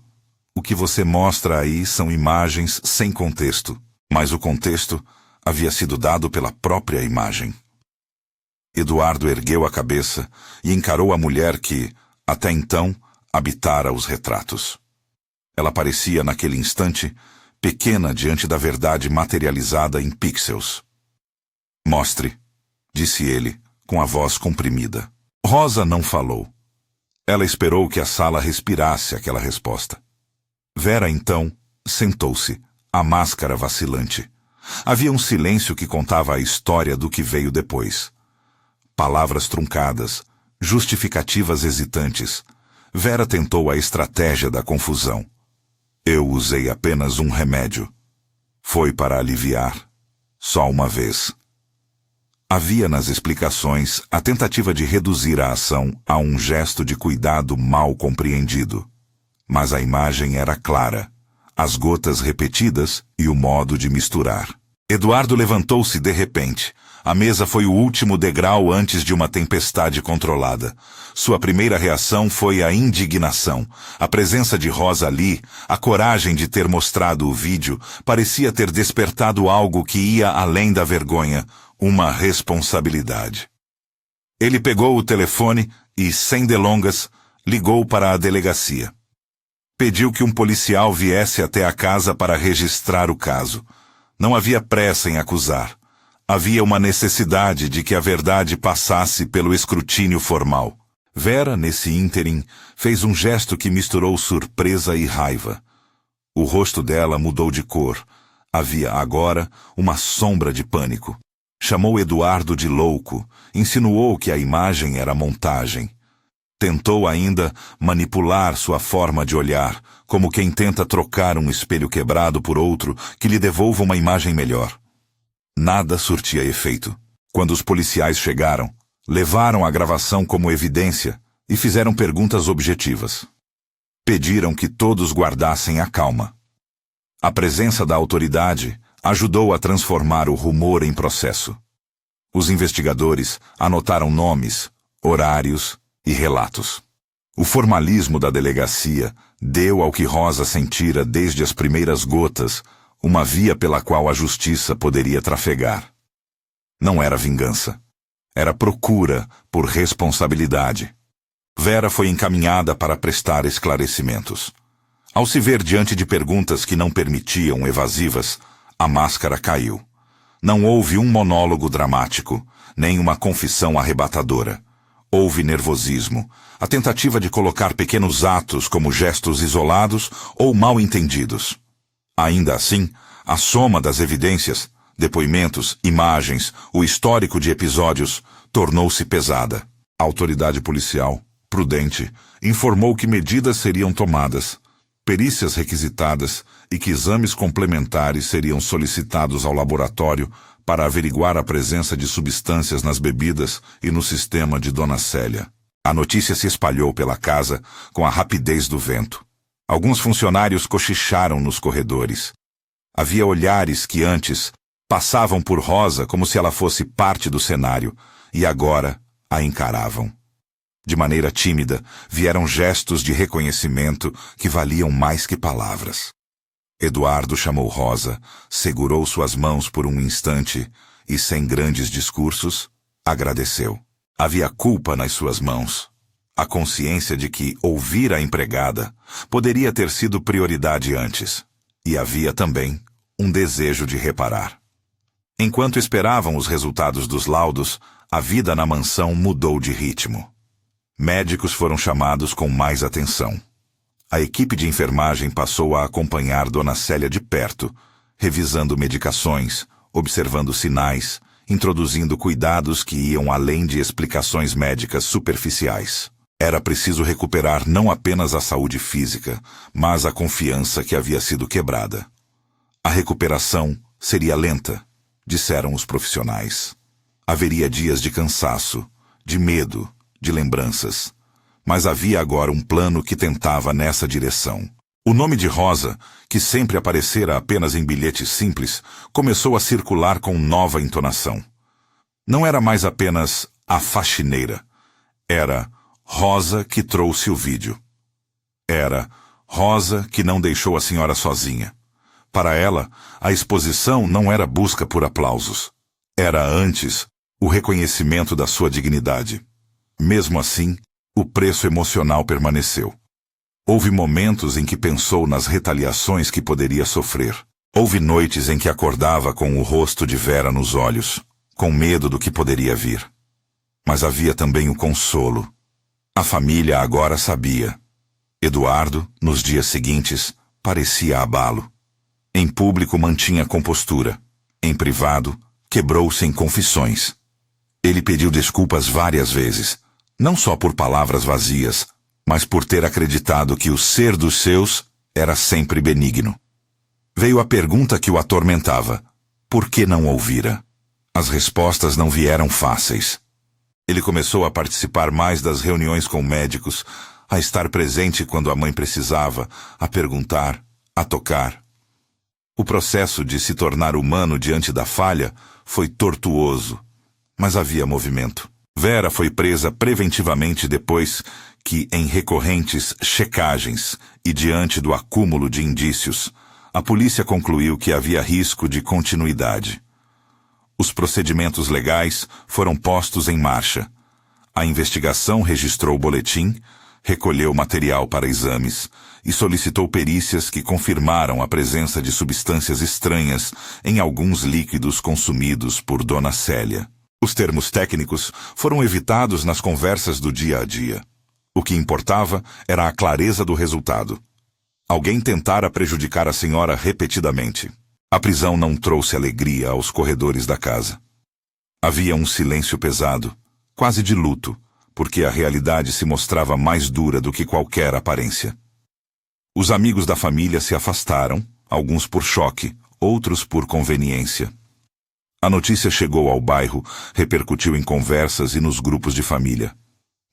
O que você mostra aí são imagens sem contexto, mas o contexto havia sido dado pela própria imagem. Eduardo ergueu a cabeça e encarou a mulher que, até então, habitara os retratos. Ela parecia, naquele instante, pequena diante da verdade materializada em pixels. Mostre, disse ele, com a voz comprimida. Rosa não falou. Ela esperou que a sala respirasse aquela resposta. Vera, então, sentou-se, a máscara vacilante. Havia um silêncio que contava a história do que veio depois. Palavras truncadas, justificativas hesitantes. Vera tentou a estratégia da confusão. Eu usei apenas um remédio. Foi para aliviar. Só uma vez. Havia nas explicações a tentativa de reduzir a ação a um gesto de cuidado mal compreendido. Mas a imagem era clara, as gotas repetidas e o modo de misturar. Eduardo levantou-se de repente. A mesa foi o último degrau antes de uma tempestade controlada. Sua primeira reação foi a indignação. A presença de Rosa ali, a coragem de ter mostrado o vídeo, parecia ter despertado algo que ia além da vergonha, uma responsabilidade. Ele pegou o telefone e, sem delongas, ligou para a delegacia. Pediu que um policial viesse até a casa para registrar o caso. Não havia pressa em acusar. Havia uma necessidade de que a verdade passasse pelo escrutínio formal. Vera, nesse ínterim, fez um gesto que misturou surpresa e raiva. O rosto dela mudou de cor. Havia agora uma sombra de pânico. Chamou Eduardo de louco, insinuou que a imagem era montagem. Tentou ainda manipular sua forma de olhar, como quem tenta trocar um espelho quebrado por outro que lhe devolva uma imagem melhor. Nada surtia efeito. Quando os policiais chegaram, levaram a gravação como evidência e fizeram perguntas objetivas. Pediram que todos guardassem a calma. A presença da autoridade ajudou a transformar o rumor em processo. Os investigadores anotaram nomes, horários e relatos. O formalismo da delegacia deu ao que Rosa sentira desde as primeiras gotas uma via pela qual a justiça poderia trafegar. Não era vingança. Era procura por responsabilidade. Vera foi encaminhada para prestar esclarecimentos. Ao se ver diante de perguntas que não permitiam evasivas, a máscara caiu. Não houve um monólogo dramático, nem uma confissão arrebatadora. Houve nervosismo, a tentativa de colocar pequenos atos como gestos isolados ou mal entendidos. Ainda assim, a soma das evidências, depoimentos, imagens, o histórico de episódios, tornou-se pesada. A autoridade policial, prudente, informou que medidas seriam tomadas, perícias requisitadas e que exames complementares seriam solicitados ao laboratório para averiguar a presença de substâncias nas bebidas e no sistema de Dona Célia. A notícia se espalhou pela casa com a rapidez do vento. Alguns funcionários cochicharam nos corredores. Havia olhares que antes passavam por Rosa como se ela fosse parte do cenário e agora a encaravam. De maneira tímida, vieram gestos de reconhecimento que valiam mais que palavras. Eduardo chamou Rosa, segurou suas mãos por um instante e, sem grandes discursos, agradeceu. Havia culpa nas suas mãos. A consciência de que ouvir a empregada poderia ter sido prioridade antes. E havia também um desejo de reparar. Enquanto esperavam os resultados dos laudos, a vida na mansão mudou de ritmo. Médicos foram chamados com mais atenção. A equipe de enfermagem passou a acompanhar Dona Célia de perto, revisando medicações, observando sinais, introduzindo cuidados que iam além de explicações médicas superficiais. Era preciso recuperar não apenas a saúde física, mas a confiança que havia sido quebrada. A recuperação seria lenta, disseram os profissionais. Haveria dias de cansaço, de medo, de lembranças. Mas havia agora um plano que tentava nessa direção. O nome de Rosa, que sempre aparecera apenas em bilhetes simples, começou a circular com nova entonação. Não era mais apenas a faxineira. Era Rosa que trouxe o vídeo. Era Rosa que não deixou a senhora sozinha. Para ela, a exposição não era busca por aplausos. Era antes o reconhecimento da sua dignidade. Mesmo assim, o preço emocional permaneceu. Houve momentos em que pensou nas retaliações que poderia sofrer. Houve noites em que acordava com o rosto de Vera nos olhos, com medo do que poderia vir. Mas havia também o consolo. A família agora sabia. Eduardo, nos dias seguintes, parecia abalo. Em público mantinha compostura. Em privado, quebrou-se em confissões. Ele pediu desculpas várias vezes, não só por palavras vazias, mas por ter acreditado que o ser dos seus era sempre benigno. Veio a pergunta que o atormentava: por que não ouvira? As respostas não vieram fáceis. Ele começou a participar mais das reuniões com médicos, a estar presente quando a mãe precisava, a perguntar, a tocar. O processo de se tornar humano diante da falha foi tortuoso, mas havia movimento. Vera foi presa preventivamente depois que, em recorrentes checagens e diante do acúmulo de indícios, a polícia concluiu que havia risco de continuidade. Os procedimentos legais foram postos em marcha. A investigação registrou o boletim, recolheu material para exames e solicitou perícias que confirmaram a presença de substâncias estranhas em alguns líquidos consumidos por Dona Célia. Os termos técnicos foram evitados nas conversas do dia a dia. O que importava era a clareza do resultado. Alguém tentara prejudicar a senhora repetidamente. A prisão não trouxe alegria aos corredores da casa. Havia um silêncio pesado, quase de luto, porque a realidade se mostrava mais dura do que qualquer aparência. Os amigos da família se afastaram, alguns por choque, outros por conveniência. A notícia chegou ao bairro, repercutiu em conversas e nos grupos de família.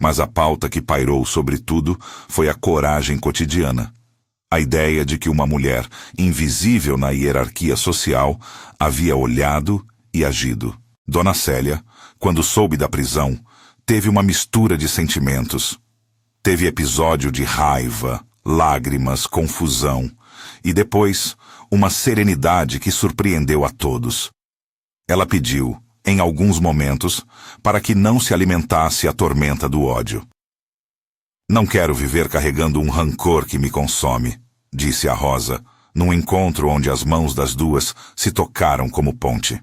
Mas a pauta que pairou sobre tudo foi a coragem cotidiana. A ideia de que uma mulher, invisível na hierarquia social, havia olhado e agido. Dona Célia, quando soube da prisão, teve uma mistura de sentimentos. Teve episódio de raiva, lágrimas, confusão e depois uma serenidade que surpreendeu a todos. Ela pediu, em alguns momentos, para que não se alimentasse a tormenta do ódio. Não quero viver carregando um rancor que me consome, disse a Rosa, num encontro onde as mãos das duas se tocaram como ponte.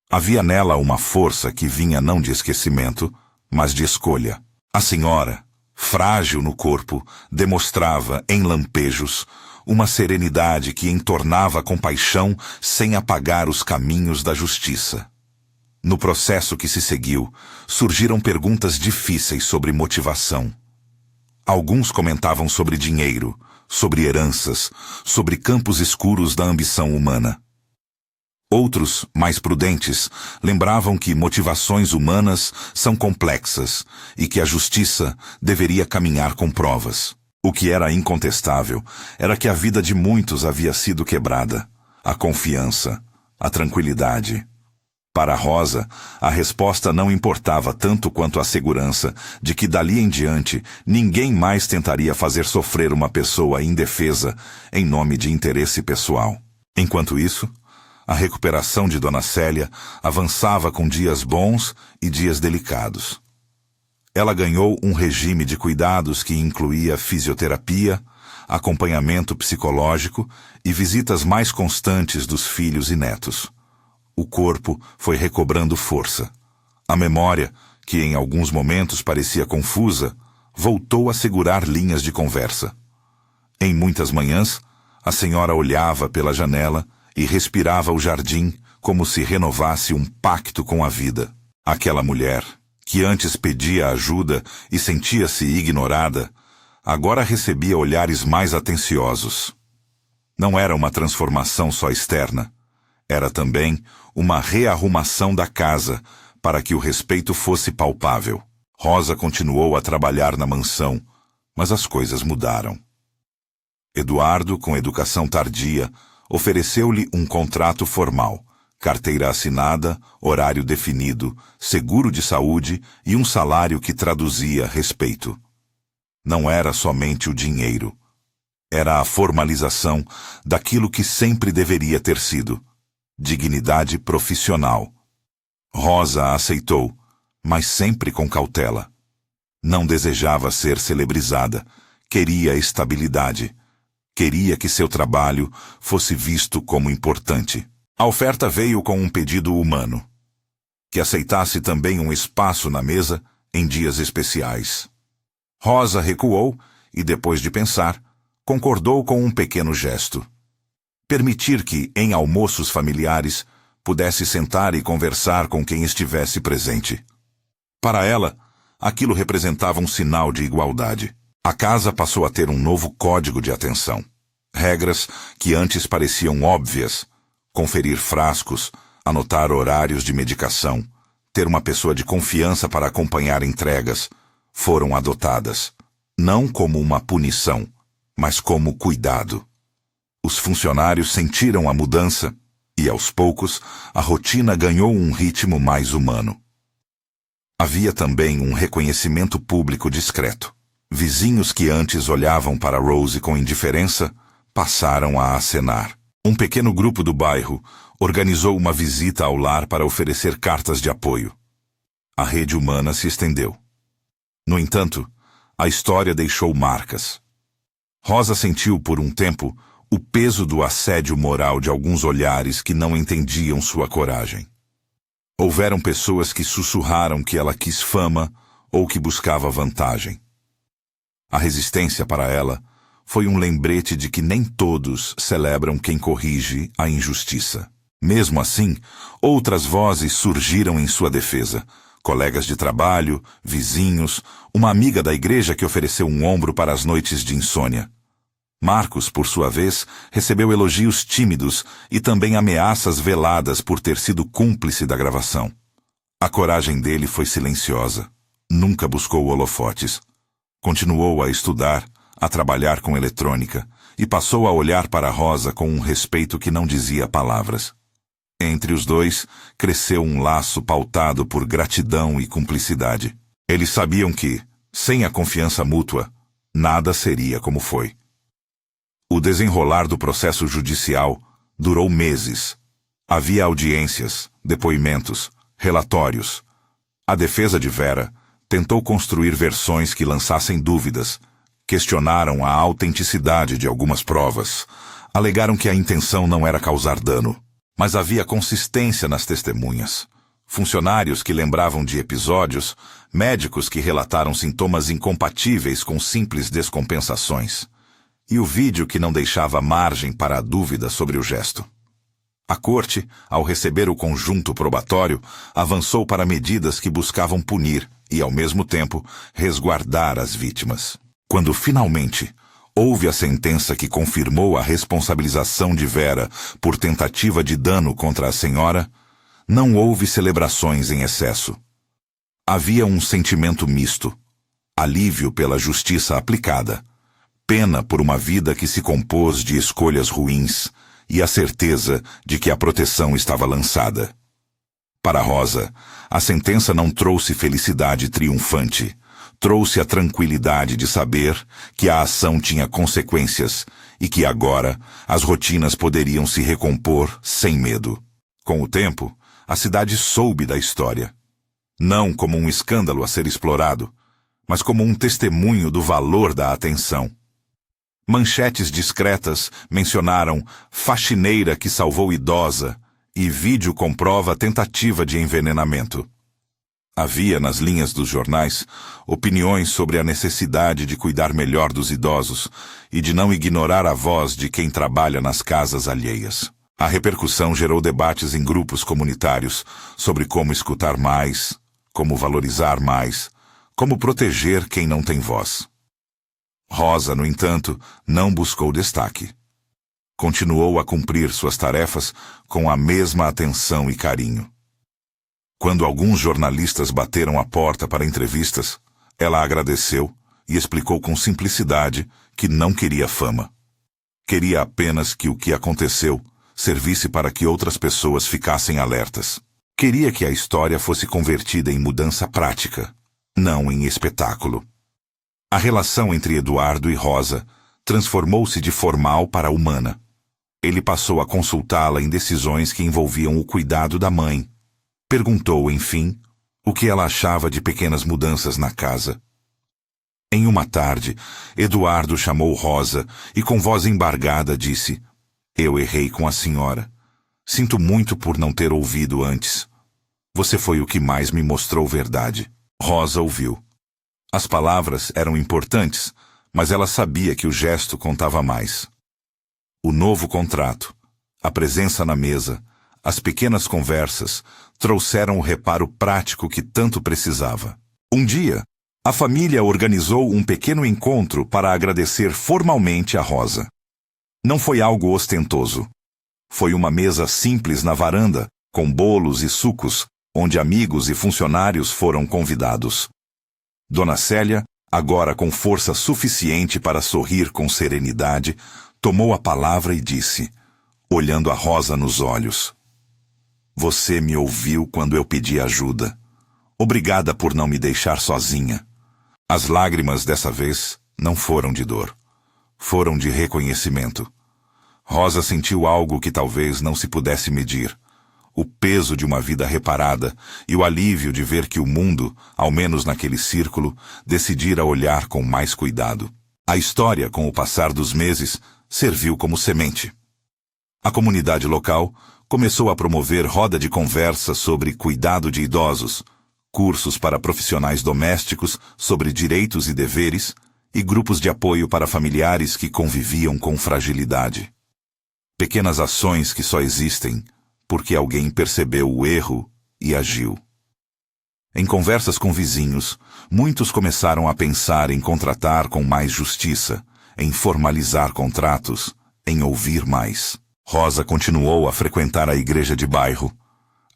Havia nela uma força que vinha não de esquecimento, mas de escolha. A senhora, frágil no corpo, demonstrava, em lampejos, uma serenidade que entornava a compaixão sem apagar os caminhos da justiça. No processo que se seguiu, surgiram perguntas difíceis sobre motivação. Alguns comentavam sobre dinheiro, sobre heranças, sobre campos escuros da ambição humana. Outros, mais prudentes, lembravam que motivações humanas são complexas e que a justiça deveria caminhar com provas. O que era incontestável era que a vida de muitos havia sido quebrada. A confiança, a tranquilidade. Para Rosa, a resposta não importava tanto quanto a segurança de que dali em diante ninguém mais tentaria fazer sofrer uma pessoa indefesa em nome de interesse pessoal. Enquanto isso, a recuperação de Dona Célia avançava com dias bons e dias delicados. Ela ganhou um regime de cuidados que incluía fisioterapia, acompanhamento psicológico e visitas mais constantes dos filhos e netos. O corpo foi recobrando força. A memória, que em alguns momentos parecia confusa, voltou a segurar linhas de conversa. Em muitas manhãs, a senhora olhava pela janela e respirava o jardim como se renovasse um pacto com a vida. Aquela mulher, que antes pedia ajuda e sentia-se ignorada, agora recebia olhares mais atenciosos. Não era uma transformação só externa. Era também uma rearrumação da casa para que o respeito fosse palpável. Rosa continuou a trabalhar na mansão, mas as coisas mudaram. Eduardo, com educação tardia, ofereceu-lhe um contrato formal, carteira assinada, horário definido, seguro de saúde e um salário que traduzia respeito. Não era somente o dinheiro. Era a formalização daquilo que sempre deveria ter sido: dignidade profissional. Rosa aceitou, mas sempre com cautela. Não desejava ser celebrizada, queria estabilidade. Queria que seu trabalho fosse visto como importante. A oferta veio com um pedido humano: que aceitasse também um espaço na mesa em dias especiais. Rosa recuou e, depois de pensar, concordou com um pequeno gesto. Permitir que, em almoços familiares, pudesse sentar e conversar com quem estivesse presente. Para ela, aquilo representava um sinal de igualdade. A casa passou a ter um novo código de atenção. Regras que antes pareciam óbvias: conferir frascos, anotar horários de medicação, ter uma pessoa de confiança para acompanhar entregas, foram adotadas, não como uma punição, mas como cuidado. Os funcionários sentiram a mudança e, aos poucos, a rotina ganhou um ritmo mais humano. Havia também um reconhecimento público discreto. Vizinhos que antes olhavam para Rose com indiferença passaram a acenar. Um pequeno grupo do bairro organizou uma visita ao lar para oferecer cartas de apoio. A rede humana se estendeu. No entanto, a história deixou marcas. Rosa sentiu por um tempo o peso do assédio moral de alguns olhares que não entendiam sua coragem. Houveram pessoas que sussurraram que ela quis fama ou que buscava vantagem. A resistência para ela foi um lembrete de que nem todos celebram quem corrige a injustiça. Mesmo assim, outras vozes surgiram em sua defesa. Colegas de trabalho, vizinhos, uma amiga da igreja que ofereceu um ombro para as noites de insônia. Marcos, por sua vez, recebeu elogios tímidos e também ameaças veladas por ter sido cúmplice da gravação. A coragem dele foi silenciosa. Nunca buscou holofotes. Continuou a estudar, a trabalhar com eletrônica, e passou a olhar para Rosa com um respeito que não dizia palavras. Entre os dois, cresceu um laço pautado por gratidão e cumplicidade. Eles sabiam que, sem a confiança mútua, nada seria como foi. O desenrolar do processo judicial durou meses. Havia audiências, depoimentos, relatórios. A defesa de Vera tentou construir versões que lançassem dúvidas, questionaram a autenticidade de algumas provas, alegaram que a intenção não era causar dano. Mas havia consistência nas testemunhas. funcionários que lembravam de episódios, médicos que relataram sintomas incompatíveis com simples descompensações, e o vídeo que não deixava margem para a dúvida sobre o gesto. A corte, ao receber o conjunto probatório, avançou para medidas que buscavam punir e, ao mesmo tempo, resguardar as vítimas. Quando finalmente houve a sentença que confirmou a responsabilização de Vera por tentativa de dano contra a senhora, não houve celebrações em excesso. Havia um sentimento misto: alívio pela justiça aplicada, pena por uma vida que se compôs de escolhas ruins e a certeza de que a proteção estava lançada. Para Rosa, a sentença não trouxe felicidade triunfante, trouxe a tranquilidade de saber que a ação tinha consequências e que agora as rotinas poderiam se recompor sem medo. Com o tempo, a cidade soube da história. Não como um escândalo a ser explorado, mas como um testemunho do valor da atenção. Manchetes discretas mencionaram faxineira que salvou idosa e vídeo comprova tentativa de envenenamento. Havia nas linhas dos jornais opiniões sobre a necessidade de cuidar melhor dos idosos e de não ignorar a voz de quem trabalha nas casas alheias. A repercussão gerou debates em grupos comunitários sobre como escutar mais, como valorizar mais, como proteger quem não tem voz. Rosa, no entanto, não buscou destaque. Continuou a cumprir suas tarefas com a mesma atenção e carinho. Quando alguns jornalistas bateram a porta para entrevistas, ela agradeceu e explicou com simplicidade que não queria fama. Queria apenas que o que aconteceu servisse para que outras pessoas ficassem alertas. Queria que a história fosse convertida em mudança prática, não em espetáculo. A relação entre Eduardo e Rosa transformou-se de formal para humana. Ele passou a consultá-la em decisões que envolviam o cuidado da mãe. Perguntou, enfim, o que ela achava de pequenas mudanças na casa. Em uma tarde, Eduardo chamou Rosa e com voz embargada disse: "Eu errei com a senhora. Sinto muito por não ter ouvido antes. Você foi o que mais me mostrou verdade." Rosa ouviu. As palavras eram importantes, mas ela sabia que o gesto contava mais. O novo contrato, a presença na mesa, as pequenas conversas trouxeram o reparo prático que tanto precisava. Um dia, a família organizou um pequeno encontro para agradecer formalmente a Rosa. Não foi algo ostentoso. Foi uma mesa simples na varanda, com bolos e sucos, onde amigos e funcionários foram convidados. Dona Célia, agora com força suficiente para sorrir com serenidade, tomou a palavra e disse, olhando a Rosa nos olhos: "Você me ouviu quando eu pedi ajuda. Obrigada por não me deixar sozinha." As lágrimas dessa vez não foram de dor. Foram de reconhecimento. Rosa sentiu algo que talvez não se pudesse medir: o peso de uma vida reparada e o alívio de ver que o mundo, ao menos naquele círculo, decidira olhar com mais cuidado. A história, com o passar dos meses, serviu como semente. A comunidade local começou a promover roda de conversa sobre cuidado de idosos, cursos para profissionais domésticos sobre direitos e deveres e grupos de apoio para familiares que conviviam com fragilidade. Pequenas ações que só existem porque alguém percebeu o erro e agiu. Em conversas com vizinhos, muitos começaram a pensar em contratar com mais justiça, em formalizar contratos, em ouvir mais. Rosa continuou a frequentar a igreja de bairro.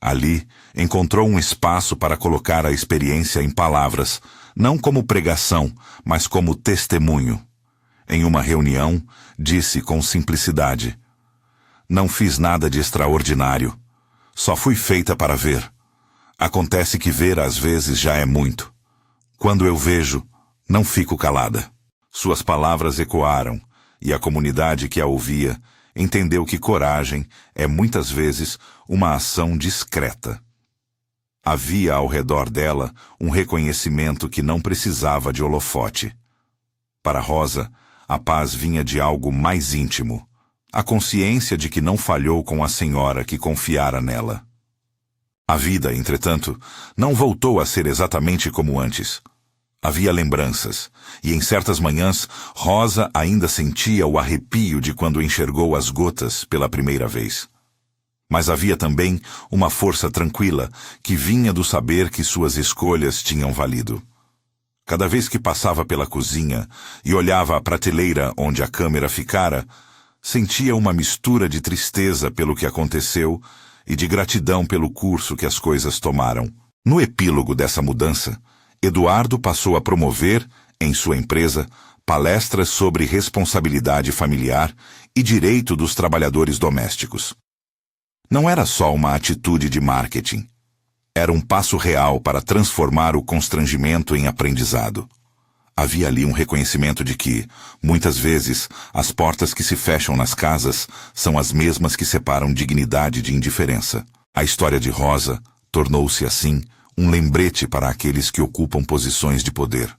Ali, encontrou um espaço para colocar a experiência em palavras, não como pregação, mas como testemunho. Em uma reunião, disse com simplicidade: "Não fiz nada de extraordinário. Só fui feita para ver. Acontece que ver às vezes já é muito. Quando eu vejo, não fico calada." Suas palavras ecoaram, e a comunidade que a ouvia entendeu que coragem é muitas vezes uma ação discreta. Havia ao redor dela um reconhecimento que não precisava de holofote. Para Rosa, a paz vinha de algo mais íntimo: a consciência de que não falhou com a senhora que confiara nela. A vida, entretanto, não voltou a ser exatamente como antes. Havia lembranças, e em certas manhãs, Rosa ainda sentia o arrepio de quando enxergou as gotas pela primeira vez. Mas havia também uma força tranquila que vinha do saber que suas escolhas tinham valido. Cada vez que passava pela cozinha e olhava a prateleira onde a câmera ficara, sentia uma mistura de tristeza pelo que aconteceu e de gratidão pelo curso que as coisas tomaram. No epílogo dessa mudança, Eduardo passou a promover, em sua empresa, palestras sobre responsabilidade familiar e direito dos trabalhadores domésticos. Não era só uma atitude de marketing. Era um passo real para transformar o constrangimento em aprendizado. Havia ali um reconhecimento de que, muitas vezes, as portas que se fecham nas casas são as mesmas que separam dignidade de indiferença. A história de Rosa tornou-se, assim, um lembrete para aqueles que ocupam posições de poder.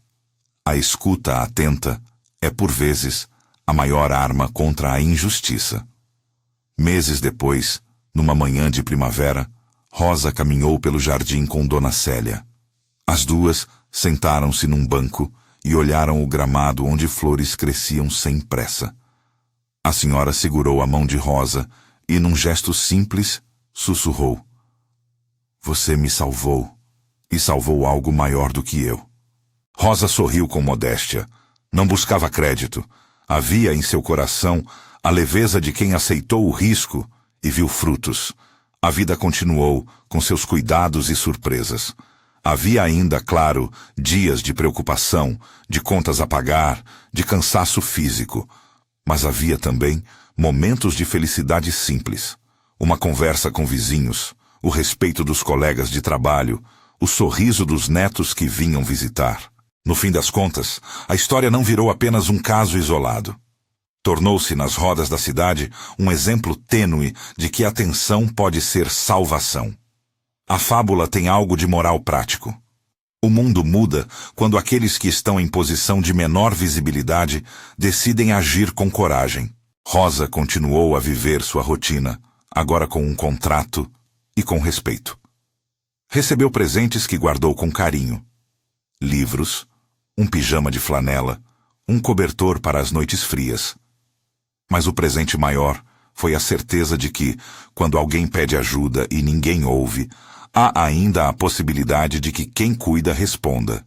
A escuta atenta é, por vezes, a maior arma contra a injustiça. Meses depois, numa manhã de primavera, Rosa caminhou pelo jardim com Dona Célia. As duas sentaram-se num banco e olharam o gramado onde flores cresciam sem pressa. A senhora segurou a mão de Rosa e, num gesto simples, sussurrou: "Você me salvou, e salvou algo maior do que eu." Rosa sorriu com modéstia. Não buscava crédito. Havia em seu coração a leveza de quem aceitou o risco e viu frutos. A vida continuou, com seus cuidados e surpresas. Havia ainda, claro, dias de preocupação, de contas a pagar, de cansaço físico. Mas havia também momentos de felicidade simples. Uma conversa com vizinhos, o respeito dos colegas de trabalho, o sorriso dos netos que vinham visitar. No fim das contas, a história não virou apenas um caso isolado. Tornou-se, nas rodas da cidade, um exemplo tênue de que a tensão pode ser salvação. A fábula tem algo de moral prático. O mundo muda quando aqueles que estão em posição de menor visibilidade decidem agir com coragem. Rosa continuou a viver sua rotina, agora com um contrato e com respeito. Recebeu presentes que guardou com carinho. Livros, um pijama de flanela, um cobertor para as noites frias. Mas o presente maior foi a certeza de que, quando alguém pede ajuda e ninguém ouve, há ainda a possibilidade de que quem cuida responda.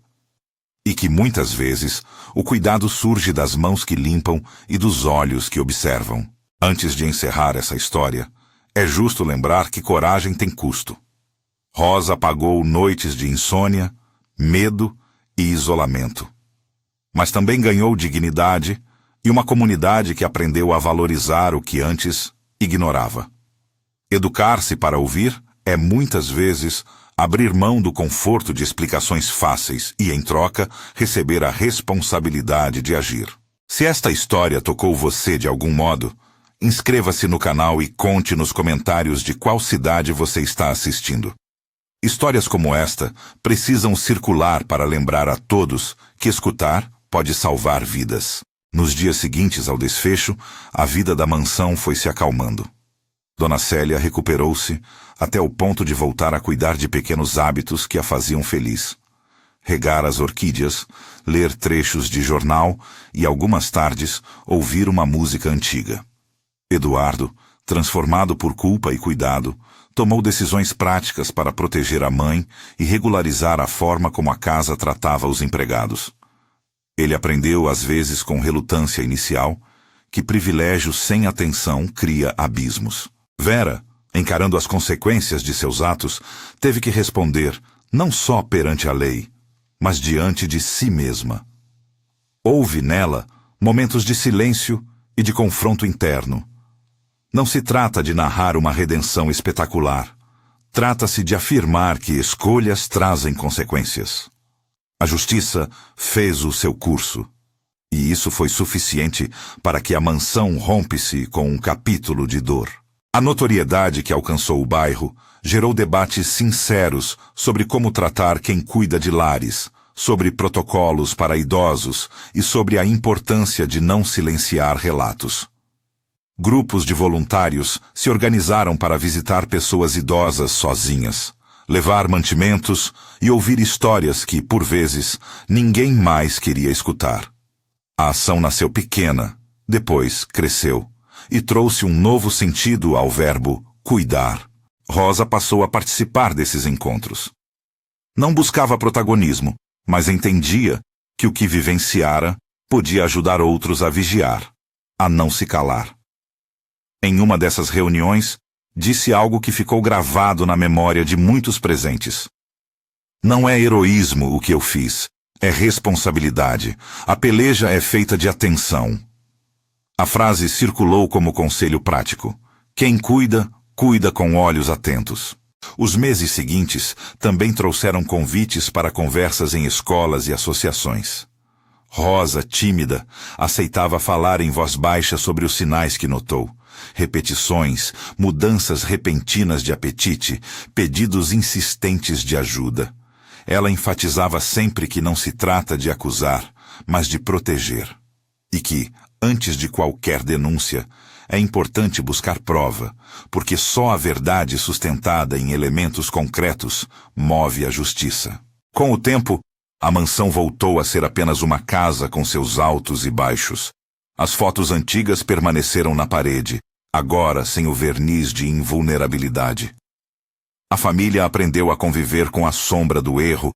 E que, muitas vezes, o cuidado surge das mãos que limpam e dos olhos que observam. Antes de encerrar essa história, é justo lembrar que coragem tem custo. Rosa pagou noites de insônia, medo e isolamento. Mas também ganhou dignidade e uma comunidade que aprendeu a valorizar o que antes ignorava. Educar-se para ouvir é, muitas vezes, abrir mão do conforto de explicações fáceis e, em troca, receber a responsabilidade de agir. Se esta história tocou você de algum modo, inscreva-se no canal e conte nos comentários de qual cidade você está assistindo. Histórias como esta precisam circular para lembrar a todos que escutar pode salvar vidas. Nos dias seguintes ao desfecho, a vida da mansão foi se acalmando. Dona Célia recuperou-se até o ponto de voltar a cuidar de pequenos hábitos que a faziam feliz. Regar as orquídeas, ler trechos de jornal e, algumas tardes, ouvir uma música antiga. Eduardo, transformado por culpa e cuidado, tomou decisões práticas para proteger a mãe e regularizar a forma como a casa tratava os empregados. Ele aprendeu, às vezes com relutância inicial, que privilégio sem atenção cria abismos. Vera, encarando as consequências de seus atos, teve que responder não só perante a lei, mas diante de si mesma. Houve nela momentos de silêncio e de confronto interno. Não se trata de narrar uma redenção espetacular. Trata-se de afirmar que escolhas trazem consequências. A justiça fez o seu curso, e isso foi suficiente para que a mansão rompesse com um capítulo de dor. A notoriedade que alcançou o bairro gerou debates sinceros sobre como tratar quem cuida de lares, sobre protocolos para idosos e sobre a importância de não silenciar relatos. Grupos de voluntários se organizaram para visitar pessoas idosas sozinhas, levar mantimentos e ouvir histórias que, por vezes, ninguém mais queria escutar. A ação nasceu pequena, depois cresceu e trouxe um novo sentido ao verbo cuidar. Rosa passou a participar desses encontros. Não buscava protagonismo, mas entendia que o que vivenciara podia ajudar outros a vigiar, a não se calar. Em uma dessas reuniões, disse algo que ficou gravado na memória de muitos presentes. Não é heroísmo o que eu fiz, é responsabilidade. A peleja é feita de atenção. A frase circulou como conselho prático. Quem cuida, cuida com olhos atentos. Os meses seguintes também trouxeram convites para conversas em escolas e associações. Rosa, tímida, aceitava falar em voz baixa sobre os sinais que notou. Repetições, mudanças repentinas de apetite, pedidos insistentes de ajuda. Ela enfatizava sempre que não se trata de acusar, mas de proteger. E que, antes de qualquer denúncia, é importante buscar prova, porque só a verdade sustentada em elementos concretos move a justiça. Com o tempo, a mansão voltou a ser apenas uma casa com seus altos e baixos. As fotos antigas permaneceram na parede, agora sem o verniz de invulnerabilidade. A família aprendeu a conviver com a sombra do erro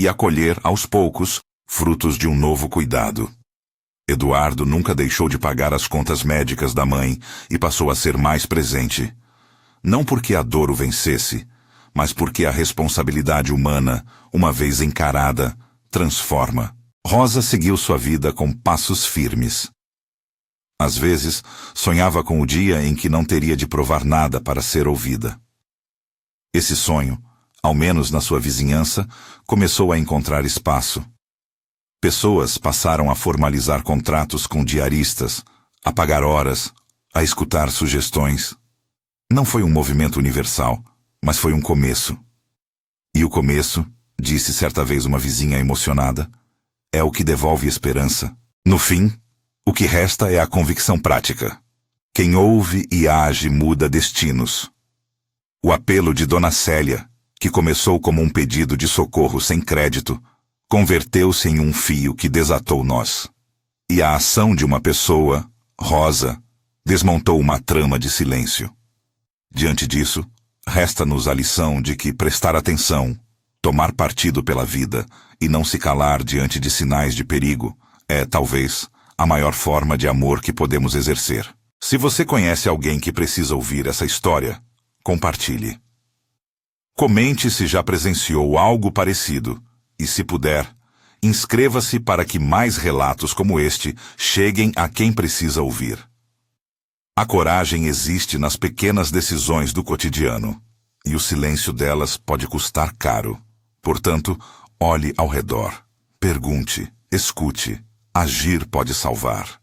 e a colher, aos poucos, frutos de um novo cuidado. Eduardo nunca deixou de pagar as contas médicas da mãe e passou a ser mais presente. Não porque a dor o vencesse, mas porque a responsabilidade humana, uma vez encarada, transforma. Rosa seguiu sua vida com passos firmes. Às vezes, sonhava com o dia em que não teria de provar nada para ser ouvida. Esse sonho, ao menos na sua vizinhança, começou a encontrar espaço. Pessoas passaram a formalizar contratos com diaristas, a pagar horas, a escutar sugestões. Não foi um movimento universal, mas foi um começo. E o começo, disse certa vez uma vizinha emocionada, é o que devolve esperança. No fim, o que resta é a convicção prática. Quem ouve e age muda destinos. O apelo de Dona Célia, que começou como um pedido de socorro sem crédito, converteu-se em um fio que desatou nós. E a ação de uma pessoa, Rosa, desmontou uma trama de silêncio. Diante disso, resta-nos a lição de que prestar atenção, tomar partido pela vida e não se calar diante de sinais de perigo é, talvez, a maior forma de amor que podemos exercer. Se você conhece alguém que precisa ouvir essa história, compartilhe. Comente se já presenciou algo parecido e, se puder, inscreva-se para que mais relatos como este cheguem a quem precisa ouvir. A coragem existe nas pequenas decisões do cotidiano, e o silêncio delas pode custar caro. Portanto, olhe ao redor, pergunte, escute. Agir pode salvar.